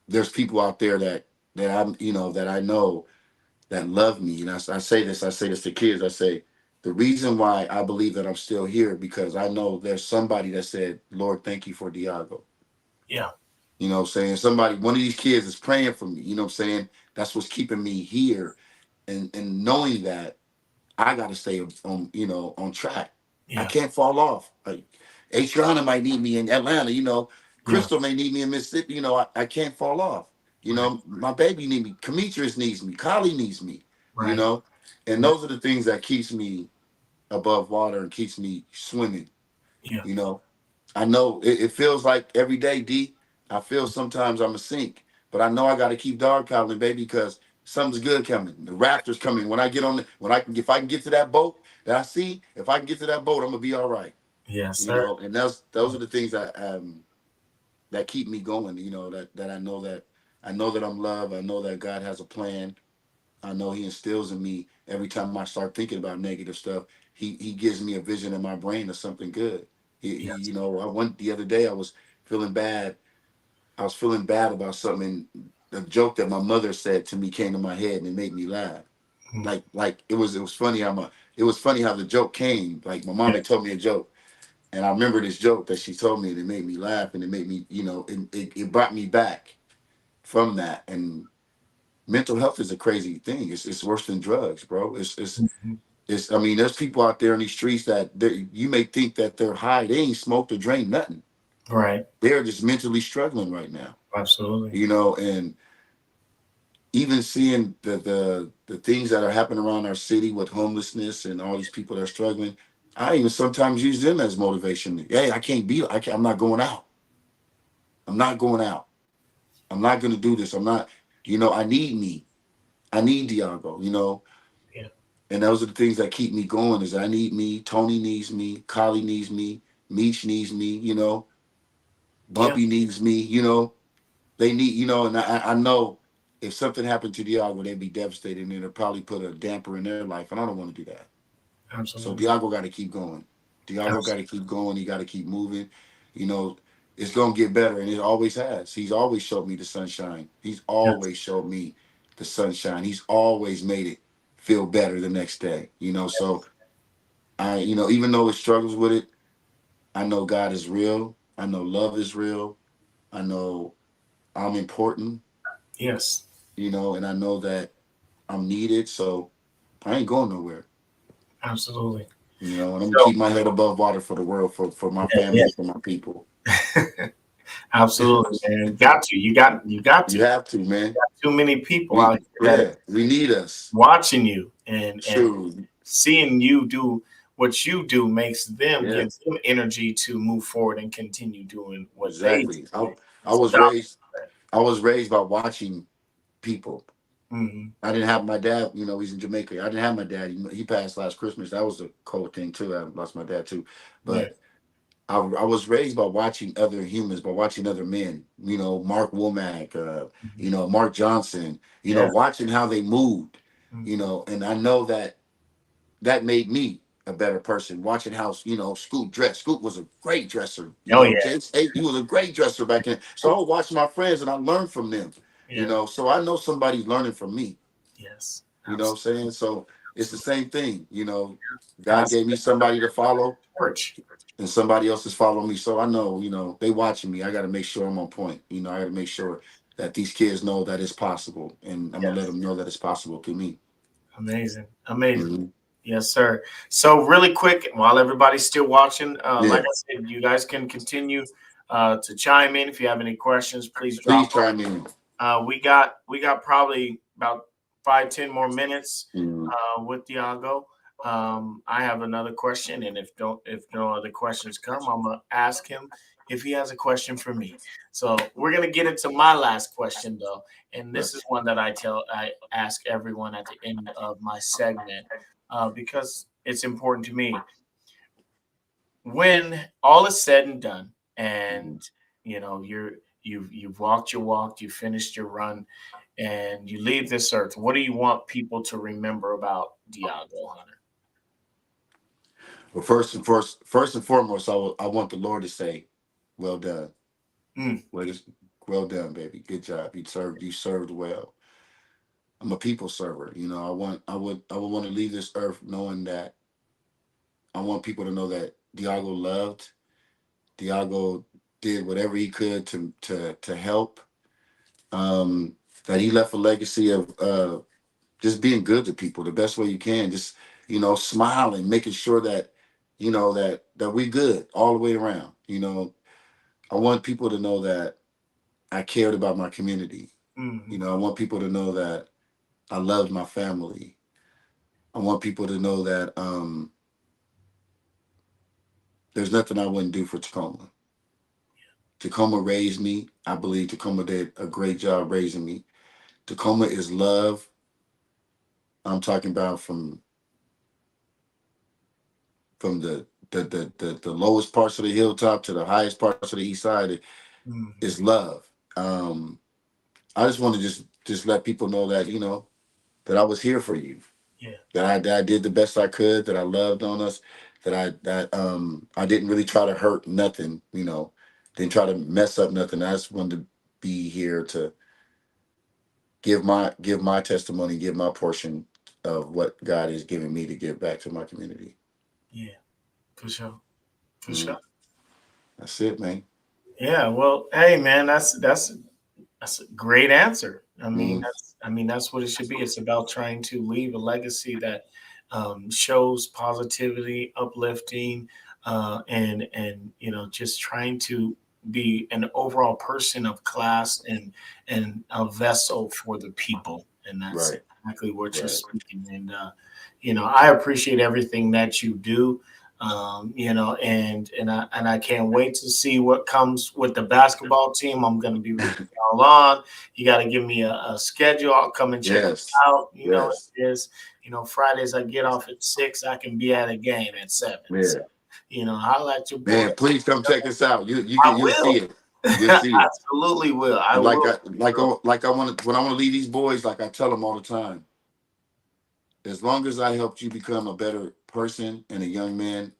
there's people out there that I know that love me. And I say this to kids. I say, the reason why I believe that I'm still here because I know there's somebody that said, Lord, thank you for Diago. yeah, What I'm saying? One of these kids is praying for me. What I'm saying? That's what's keeping me here. And knowing that I got to stay on track. I yeah, can't fall off. Like Adriana might need me in Atlanta. yeah. Crystal may need me in Mississippi. I can't fall off. Right, My baby need me. Demetrius needs me. Kylie needs me. You right, know, and right. those are the things that keeps me above water and keeps me swimming. Yeah, You know, I know it feels like every day, D. I feel sometimes I'm a sink, but I know I got to keep dog paddling, baby, because something's good coming. The raptors coming. When I get on, if I can get to that boat that I see, if I can get to that boat, I'm gonna be all right. yes, sir. And those are the things that keep me going. That I know that I'm loved. I know that God has a plan. I know He instills in me every time I start thinking about negative stuff. He gives me a vision in my brain of something good. Yes. I went the other day. I was feeling bad. I was feeling bad about something. And a joke that my mother said to me came to my head and it made me laugh. Mm, Like it was funny. It was funny how the joke came. Like my mom yeah, had told me a joke, and I remember this joke that she told me, and it made me laugh, and it made me, it brought me back from that. And mental health is a crazy thing. It's worse than drugs, bro. mhm, It's. I mean, there's people out there in these streets that you may think that they're high. They ain't smoked or drank nothing. right. They're just mentally struggling right now. Absolutely. And even seeing the things that are happening around our city with homelessness and all these people that are struggling, I even sometimes use them as motivation. Hey, I'm not going out. I'm not going out. I'm not going to do this. I'm not. I need me. I need Diago. Yeah, And those are the things that keep me going. Is I need me. Tony needs me. Collie needs me. Meech needs me. yeah, Bumpy needs me. They need. And I know if something happened to Diago, they'd be devastated and it'll probably put a damper in their life. And I don't want to do that. So absolutely. Diago got to keep going. Diago got Absolutely. to keep going. He got to keep moving. You know, it's gonna get better, and it always has. He's always showed me the sunshine. He's Yes. always showed me the sunshine. He's always made it feel better the next day. So even though it struggles with it, I know God is real. I know love is real. I know I'm important. Yes. And I know that I'm needed. So I ain't going nowhere. Absolutely. And I'm gonna So keep my head above water for the world, for my yeah, family, and for my people. yeah. Absolutely, man. Got to. You got You to. have to, man. Too many people out here that are We need us. watching you and True. seeing you do what you do makes them Yeah. gives them energy to move forward and continue doing what they do. Exactly. I So was raised. I was raised by watching people. mm-hmm. I didn't have my dad. He's in Jamaica. I didn't have my dad. He passed last Christmas. That was a cold thing too. I lost my dad too. Yeah. But I was raised by watching other humans, by watching other men. Mark Womack. Mm-hmm. Mark Johnson. Yeah. Watching how they moved. Mm-hmm. And I know that made me a better person. Watching how Scoop dressed. Scoop was a great dresser. Oh yeah. James he was a great dresser back then. So I would watch my friends and I learned from them. Yeah. So I know somebody's learning from me. Yes. You know what I'm saying? So it's the same thing. God That's gave me somebody to follow, torch. and somebody else is following me. So I know, they watching me. I got to make sure I'm on point. I got to make sure that these kids know that it's possible, and I'm gonna let Yes. them know that it's possible through me. Amazing. Amazing. Hmm. Yes, sir. So really quick, while everybody's still watching, like Yeah, I said, you guys can continue to chime in. If you have any questions, please please drop them. try me. We got probably about 5-10 more minutes Mm. with Diago. I have another question, and if no other questions come, I'm gonna ask him if he has a question for me. So we're gonna get into my last question though, and this is one that I ask everyone at the end of my segment because it's important to me. When all is said and done, and you've walked your walk, you finished your run, and you leave this earth, what do you want people to remember about Diago Hunter? But first and foremost, I want the Lord to say, "Well done, Mm, well done, baby. Good job. You served well." I'm a people server. I would want to leave this earth knowing that I want people to know that Diago loved. Diago did whatever he could to help. That he left a legacy of just being good to people the best way you can. Just smiling, making sure that that we good all the way around. I want people to know that I cared about my community. mm, I want people to know that I loved my family. I want people to know that there's nothing I wouldn't do for Tacoma. Tacoma raised me. I believe Tacoma did a great job raising me. Tacoma is love. I'm talking about from the lowest parts of the hilltop to the highest parts of the east side mm. is love. I just want to just let people know that that I was here for you, Yeah, that I did the best I could, that I loved on us, that I didn't really try to hurt nothing, didn't try to mess up nothing. I just wanted to be here to give my testimony, give my portion of what God is giving me to give back to my community. yeah, for sure, for Mm, sure. that's it, man. Yeah, well, hey, man, that's a great answer. Mm, I mean that's what it should be. It's about trying to leave a legacy that shows positivity, uplifting, and just trying to be an overall person of class and a vessel for the people. And that's right, exactly what you're right. speaking. And I appreciate everything that you do. And I can't wait to see what comes with the basketball team. I'm going to be rooting y'all on. You got to give me a schedule. I'll come and check it Yes, out. yes, It is. Fridays I get off at 6. I can be at a game at 7. So, yeah. holla at your boy. Man, please come check us out. I You'll see will. it. You'll see it. Absolutely will. I And like will. I like I- like I want to when I want to leave these boys, like I tell them all the time. As long as I helped you become a better person and a young man,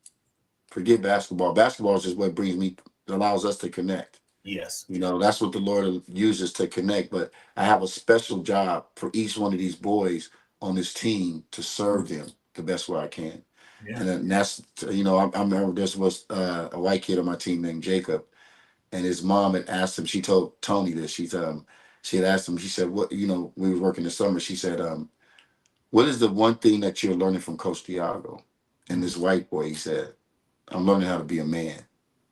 forget basketball. Basketball is just what brings me allows us to connect. Yes. You know, that's what the Lord uses to connect. But I have a special job for each one of these boys on this team to serve them the best way I can. Yeah. And that's, you know, I remember this was a white kid on my team named Jacob, and his mom had asked him. She told Tony this. She had asked him. She said, "What, you know, we were working this summer." She said, "What is the one thing that you're learning from Coach Diago?" And this white boy, he said, "I'm learning how to be a man."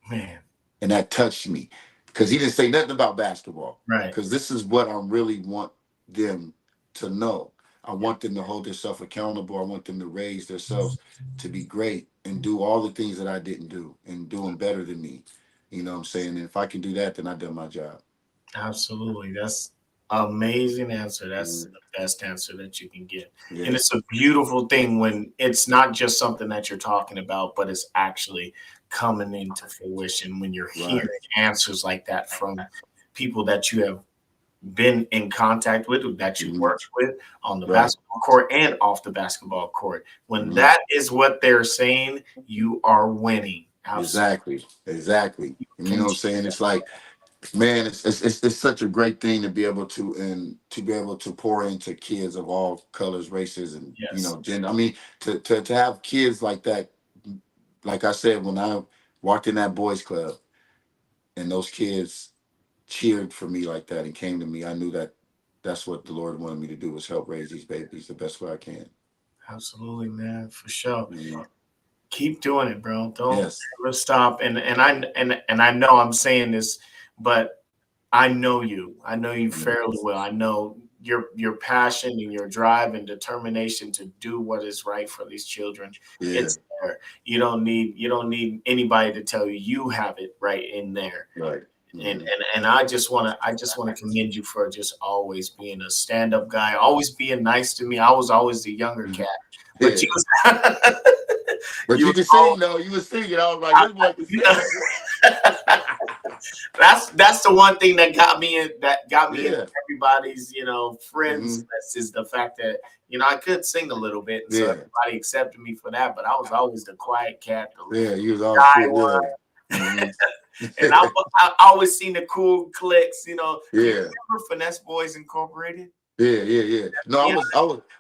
Man. And that touched me because he didn't say nothing about basketball. Right. Because this is what I really want them to know. I want them to hold themselves accountable. I want them to raise themselves to be great and do all the things that I didn't do and doing better than me. You know what I'm saying? And if I can do that, then I've done my job. Absolutely. That's amazing answer. That's Mhm. the best answer that you can get. Yeah. And it's a beautiful thing when it's not just something that you're talking about, but it's actually coming into fruition when you're Right. hearing answers like that from people that you have been in contact with, or that you Mhm. worked with on the Right. basketball court and off the basketball court. When Mhm. that is what they're saying, you are winning. Absolutely. Exactly. And you know what I'm saying? It's like, man, it's such a great thing to be able to, and to be able to pour into kids of all colors, races, and you Yes. know, gender. I mean, to have kids like that. Like I said, when I walked in that boys club and those kids cheered for me like that and came to me, I knew that that's what the Lord wanted me to do, was help raise these babies the best way I can. Absolutely, man, for sure. Mhm. Keep doing it, bro. Don't Yes. ever stop. And I know I'm saying this, but I know you. I know you Mhm. fairly well. I know your passion and your drive and determination to do what is right for these children. Yeah. It's there. You don't need anybody to tell you you have it right in there. Right. And Mhm. and and I just wanna commend you for just always being a stand-up guy, always being nice to me. I was always the younger Mhm. cat, but Yeah. you was But you you was can all sing though. You were singing. I was like, this boy can sing. that's the one thing that got me in Yeah. everybody's friends Mhm. list, is the fact that I could sing a little bit, and so Yeah. everybody accepted me for that. But I was always the quiet cat, the Yeah. You was all shy cool. one. Yeah. Mhm. And I always seen the cool clicks. Do you Yeah. remember Finesse Boys Incorporated? Yeah. No, Yeah,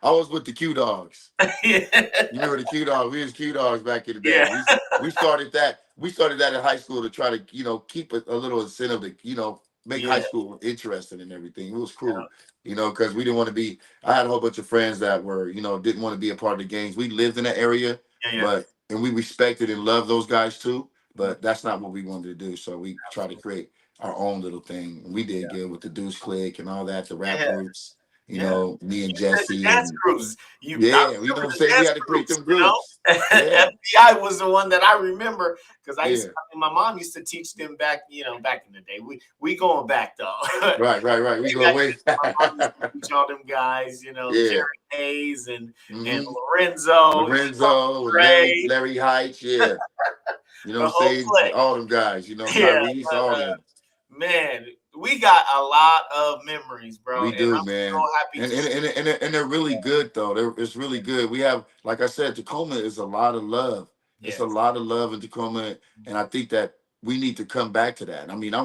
I was with the Q Dogs. yeah, You remember the Q Dogs? We was Q Dogs back in the day. yeah, We started that. We started that in high school to try to, keep a little incentive to, make high yeah, school interesting and everything. It was cool, because we didn't want to be. I had a whole bunch of friends that were, didn't want to be a part of the games. We lived in that area, yeah. and we respected and loved those guys too. Mhm. But that's not what we wanted to do. So we tried to Absolutely. create our own little thing. And we did good with the Deuce Click and all that, the rap Yeah, groups. yeah. Me and You said the Jesse dance and groups. I yeah, you know what remember I'm the saying? We dance had to create groups. them groups. Yeah, FBI was the one that I remember, because yeah. my mom used to teach them back in the day. We going back though. Right. We Way go back way then, my mom used back. to teach all them guys, Yeah. Jerry Hayes and hmm Lorenzo, Lorenzo and Ray, Larry Heights, yeah. You know what the I'm whole saying? clique. All them guys, Yeah, Tyrese, but all them. man, we got a lot of memories, bro, We and do, I'm man. so happy And to and, share. and, and, and they're really good though. It's really good. We have, like I said, Tacoma is a lot of love. It's a Yes, lot of love in Tacoma, and I think that we need to come back to that. I mean, yes,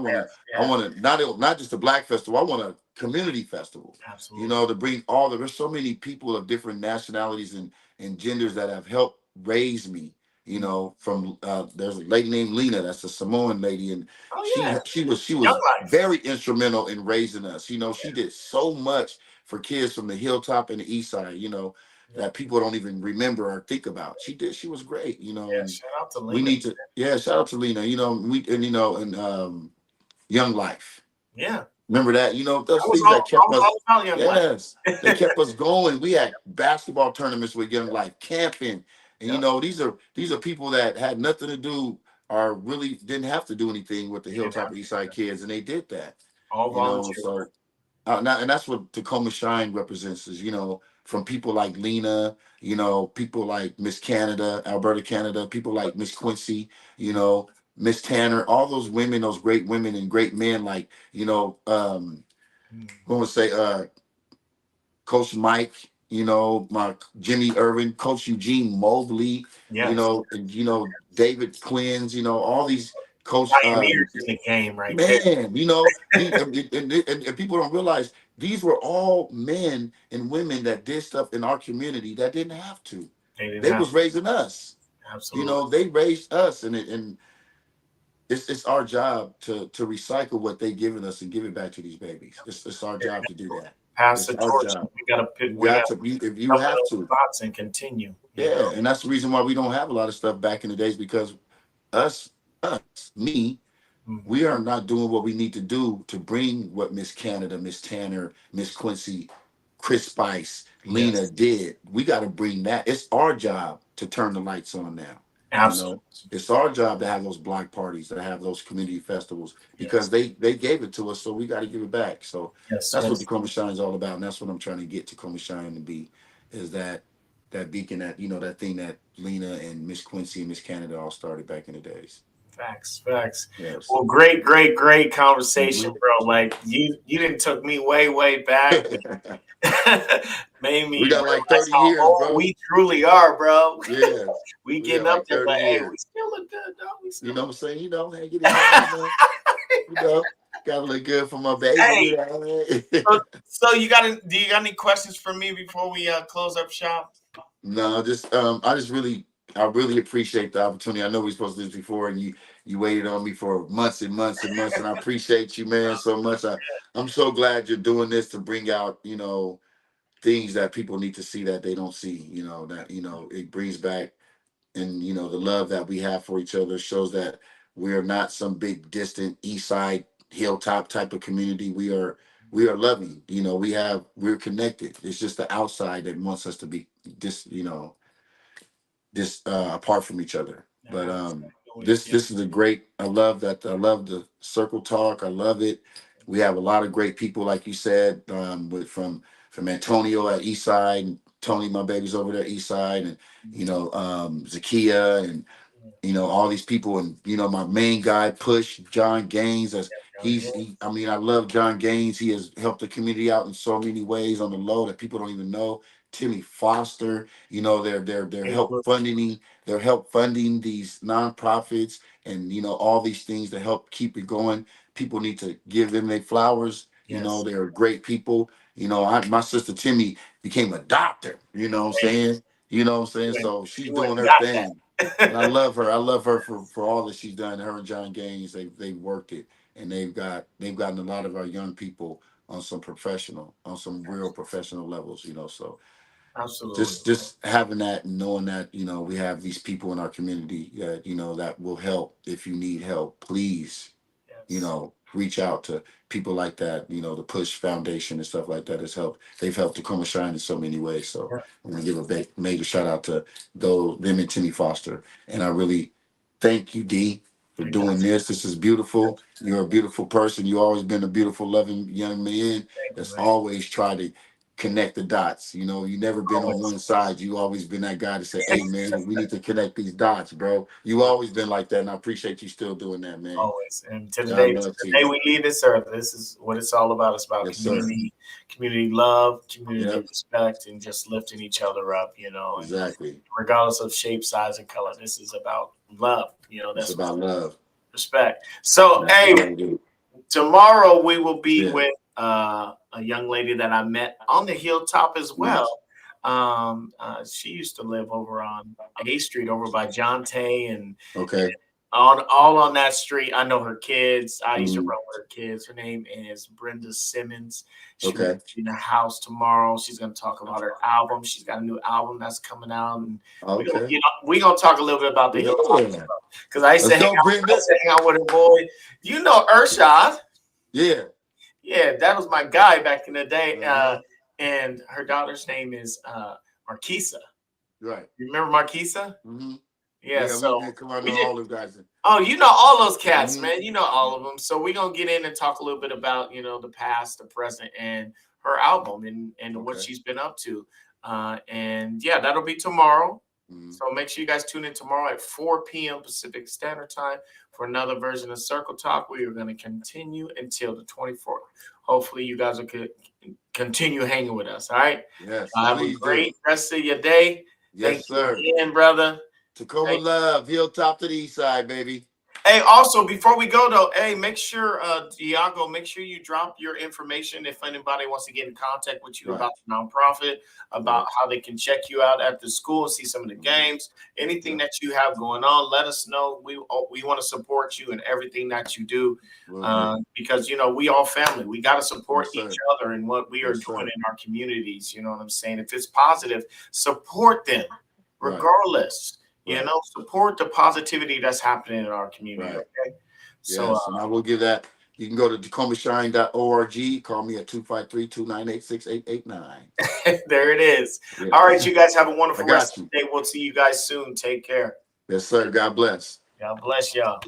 I yeah, want to not just a black festival. I want a community festival. absolutely. To bring there's so many people of different nationalities and genders that have helped raise me. From there's a lady named Lena, that's a Samoan lady, and Oh she yeah, she Young was Life. very instrumental in raising us. She did so much for kids from the Hilltop and the East Side. Yeah, That people don't even remember or think about. She was great. yeah. And Shout out to we Lena. need to, yeah, shout out to Lena. And Young Life. Yeah, Remember that? I Those was things all that I kept was us. all about Young Life. Yes, they kept us going. We had basketball tournaments with Young Life, camping, and Yep. these are people that had nothing to do or really didn't have to do anything with the You didn't Hilltop have and to East do Side that. kids, and they did that. All volunteer So work. and that's what Tacoma Shine represents is, from people like Lena, people like Miss Canada, Alberta, Canada, people like Miss Quincy, Miss Tanner, all those women, those great women and great men, like, Mm. I want to say, Coach Mike, my Jimmy Irvin, Coach Eugene Mobley, Yes. and David Quinn's, all these Coach, Pioneers in the game right there. man, you know, and people don't realize these were all men and women that did stuff in our community that didn't have to. They didn't They have was raising us. You absolutely. know, they raised us, and it's our job to recycle what they given us and give it back to these babies. It's our job to do that. Pass It's the our torch. job. We You gotta got to be if you dump have those to. spots and continue. You Yeah, know. and that's the reason why we don't have a lot of stuff back in the days because us, me, Mhm. we are not doing what we need to do to bring what Miss Canada, Miss Tanner, Miss Quincy, Chris Spice, Lena Yes, did. We got to bring that. It's our job to turn the lights on now. You absolutely. know, it's our job to have those block parties, to have those community festivals because Yes, they gave it to us, so we got to give it back. So yes, that's what yes. the Chroma Shine is all about, and that's what I'm trying to get to Chroma Shine to be, is that beacon, that that thing that Lena and Miss Quincy and Miss Canada all started back in the days. Facts, facts. Yes. Well, great conversation, Mhm. bro. Like you didn't took me way back. Made We me got like realize 30 how years, old bro. we truly are, bro. Yeah. We We got getting up like there, 30 but hey, we years. still look good, though. We You still know what look I'm saying? Hanging in there, gotta look good for my baby. Hey, so do you got any questions for me before we close up shop? No, just I really appreciate the opportunity. I know we were supposed to do this before, and you waited on me for months and months and months, and I appreciate you, man, so much. I'm so glad you're doing this to bring out, things that people need to see that they don't see. That it brings back, and the love that we have for each other shows that we're not some big distant east side hilltop type of community. We are loving. We're connected. It's just the outside that wants us to be apart from each other. But this is a great. I love the circle talk. I love it. We have a lot of great people, like you said, from Antonio at East Side, and Tony, my baby's over there East Side, and Zakia, and all these people, and my main guy Push John Gaines, as I mean, I love John Gaines. He has helped the community out in so many ways on the low that people don't even know. Timmy Foster, they're help funding these nonprofits, and all these things to help keep it going. People need to give them their flowers. Yes. They're great people. My sister Timmy became a doctor. So she's You went doing and her got thing, and I that. love her. I love her for all that she's done. Her and John Gaines, they've worked it, and they've gotten a lot of our young people on some real professional levels. So Absolutely. just having that and knowing that we have these people in our community that that will help. If you need help, please Yes. reach out to people like that. The Push Foundation and stuff like that has helped. They've helped Tacoma Shine in so many ways. So Yeah. I'm gonna give a major shout out to them and Timmy Foster. And I really thank you, D, for I got doing you. this. This is beautiful. You're a beautiful person. You've always been a beautiful, loving young man Thank you, that's man. always tried to connect the dots. You never been on Always. one side. You always been that guy to say, "Hey, man, we need to connect these dots, bro." You always been like that, and I appreciate you still doing that, man. Always. And to God the love to day you. we leave this earth, this is what it's all about. It's about Yes, sir. community love, community Yep, respect, and just lifting each other up, and exactly. regardless of shape, size, and color, this is about love. It's That's what about love. respect. So, That's hey, what I do. tomorrow we will be Yeah. with a young lady that I met on the Hilltop as well. Nice. She used to live over on A Street, over by John Tay, and Okay. all on that street. I know her kids. I used to Mhm. run with her kids. Her name is Brenda Simmons. She will Okay. be in the house tomorrow. She's going to talk about her album. She's got a new album that's coming out, and Okay. we're gonna talk a little bit about the Hilltop Yeah. because I used to Let's go, Brenda. hang out with her boy. You know Urshad. Yeah. Yeah, that was my guy back in the day. Uh-huh. And her daughter's name is Marquisa. Right. You remember Marquisa? Mm-hmm. Yeah. Yeah, So come on, we know did. all those guys. Oh, you know all those cats, Mm-hmm. man. You know all of them. So we're gonna get in and talk a little bit about the past, the present, and her album and what Okay. she's been up to. And yeah, that'll be tomorrow. Mm-hmm. So make sure you guys tune in tomorrow at 4 p.m. Pacific Standard Time for another version of Circle Talk. We are going to continue until the 24th. Hopefully, you guys will continue hanging with us. All right. Yes, Have a please do. great rest of your day. Thank Yes, you sir. again, brother. Tacoma love. Hilltop to the east side, baby. Hey. Hey, also before we go though, hey, make sure Diago, make sure you drop your information if anybody wants to get in contact with you about the nonprofit, about how they can check you out at the school, see some of the games, anything that you have going on. Let us know. We want to support you in everything that you do, because you know we all family. We got to support each other in what we are doing in our communities. You know what I'm saying? If it's positive, support them, regardless. You know, support the positivity that's happening in our community. Okay. So and I will give that. You can go to TacomaShine.org. Call me at 253-298-6889. there it is. All right, you guys have a wonderful rest of the day. We'll see you guys soon. Take care. Yes, sir. God bless. God bless y'all.